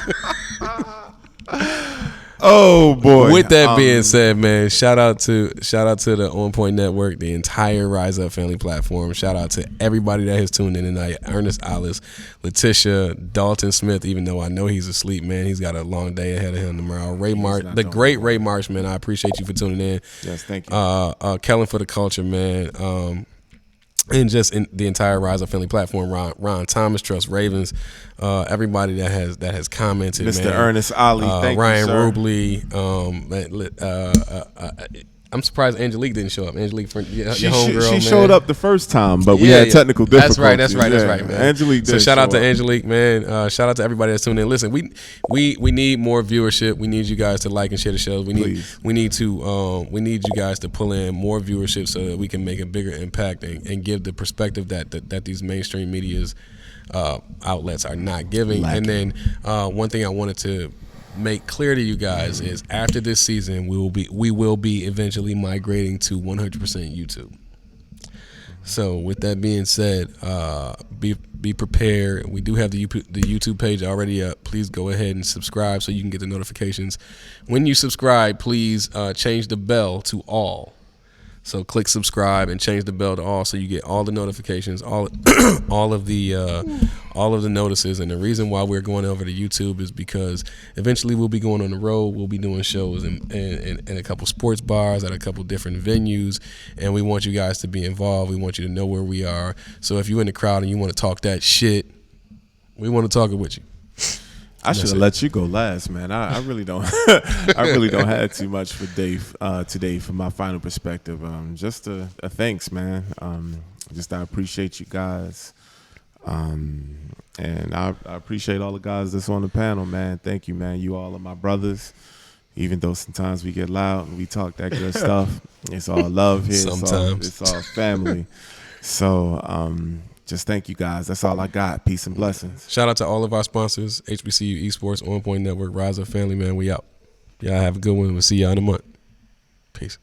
Oh boy. With that being said, man, shout out to the On Point Network, the entire Rise Up family platform. Shout out to everybody that has tuned in tonight. Ernest Alice, Letitia, Dalton Smith, even though I know he's asleep, man. He's got a long day ahead of him tomorrow. Ray Marsh, the great Ray Marsh, man. I appreciate you for tuning in. Yes, thank you. Kellen for the culture, man. And just in the entire Rise Up family platform, Ron Thomas, Trust Ravens, everybody that has commented, Mr. man. Ernest Ali, thank Ryan you, sir. Rubley, I'm surprised Angelique didn't show up. Angelique, your homegirl, she man. showed up the first time, but we had technical difficulties. That's right, man. Angelique did. So shout out to show up. Angelique, man. Shout out to everybody that's tuning in. Listen, we need more viewership. We need you guys to like and share the shows. We need you guys to pull in more viewership so that we can make a bigger impact and give the perspective that these mainstream media's outlets are not giving. And then one thing I wanted to make clear to you guys is after this season we will be eventually migrating to 100% YouTube. So with that being said, be prepared. We do have the YouTube page already up. Please go ahead and subscribe so you can get the notifications. When you subscribe, please change the bell to all. So click subscribe and change the bell to all, so you get all the notifications, all of the notices. And the reason why we're going over to YouTube is because eventually we'll be going on the road. We'll be doing shows in a couple sports bars at a couple different venues, and we want you guys to be involved. We want you to know where we are. So if you're in the crowd and you want to talk that shit, we want to talk it with you. I should have let you go last, man. I really don't. I really don't have too much for Dave today for my final perspective. Just a thanks, man. I appreciate you guys, and I appreciate all the guys that's on the panel, man. Thank you, man. You all are my brothers. Even though sometimes we get loud and we talk that good stuff, it's all love here. Sometimes it's all family. So. Just thank you guys. That's all I got. Peace and blessings. Shout out to all of our sponsors, HBCU Esports, On Point Network, Rise Up Family, man. We out. Y'all have a good one. We'll see y'all in a month. Peace.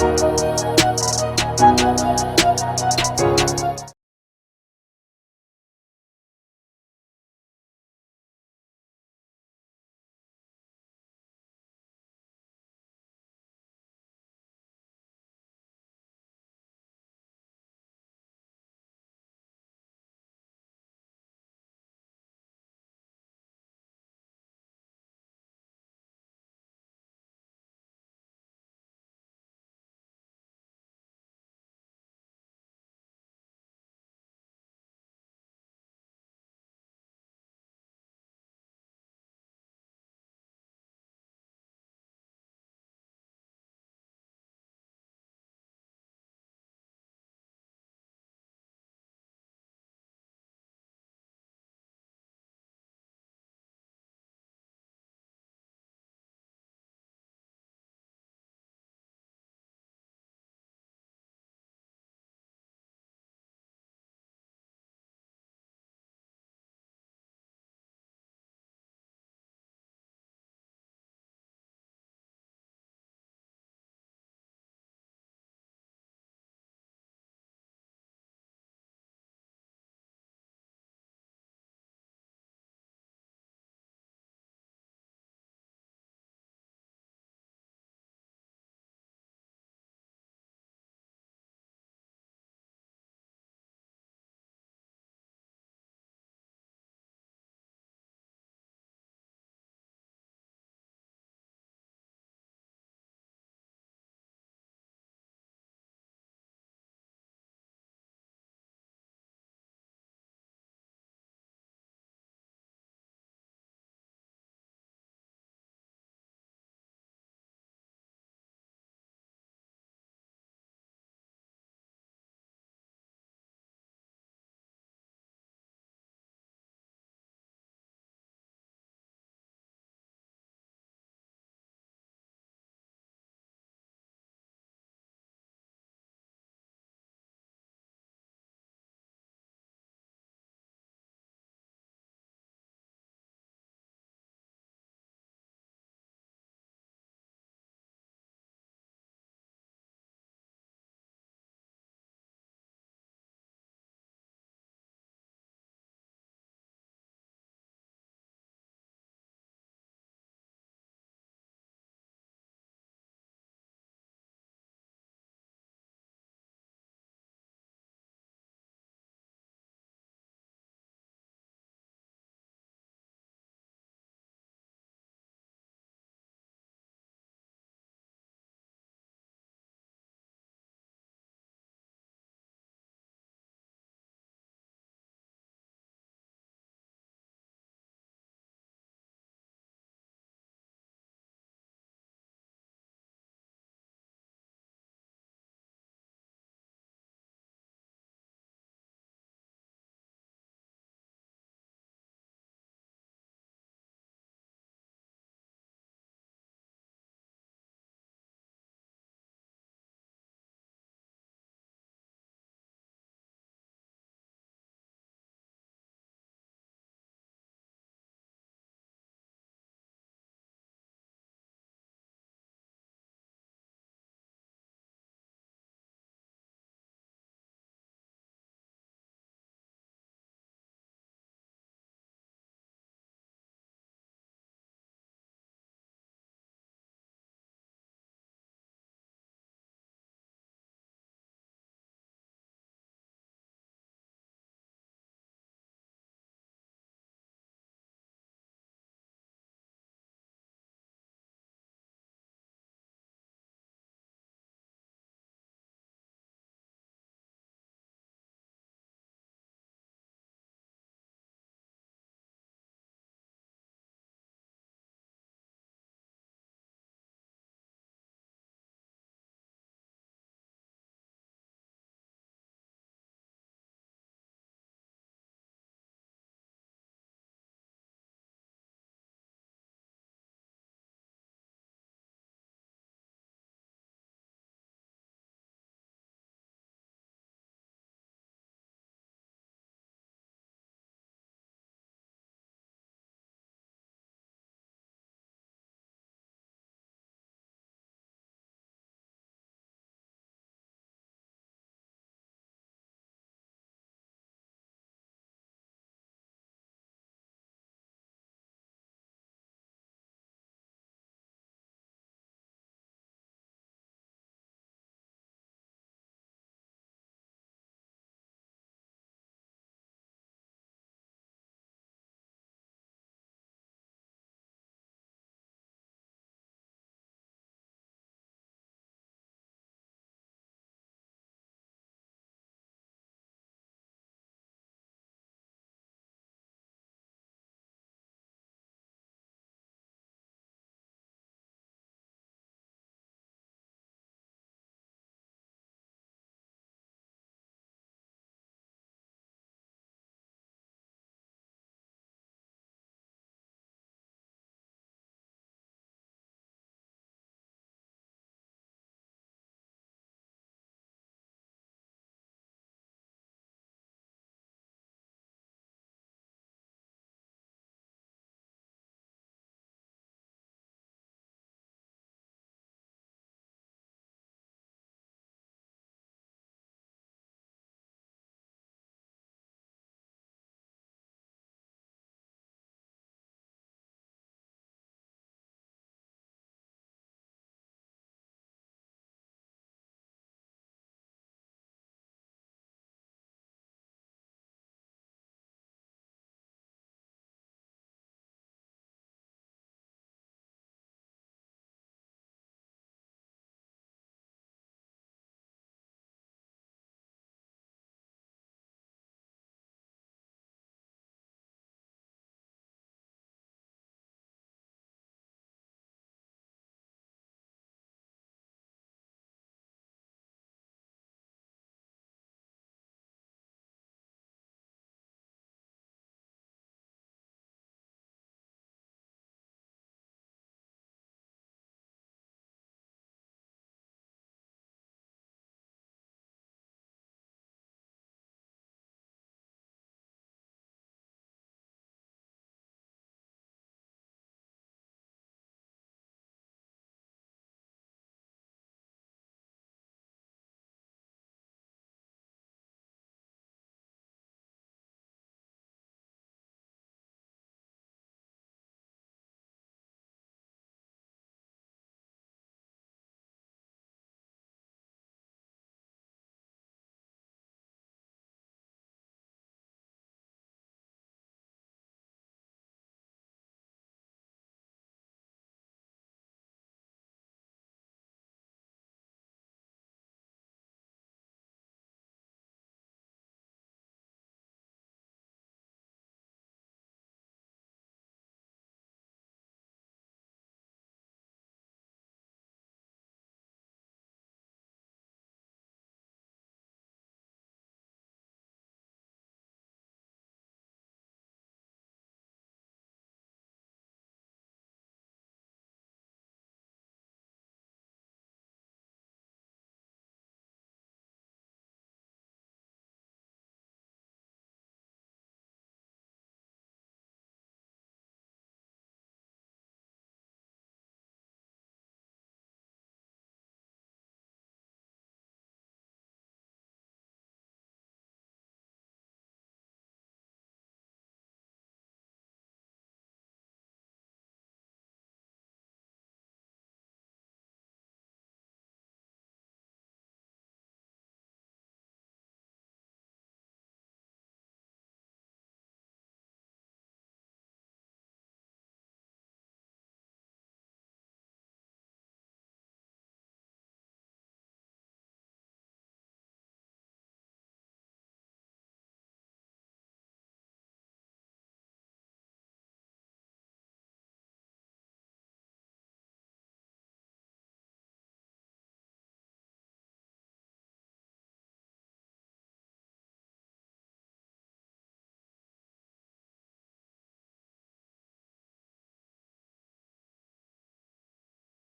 Peace.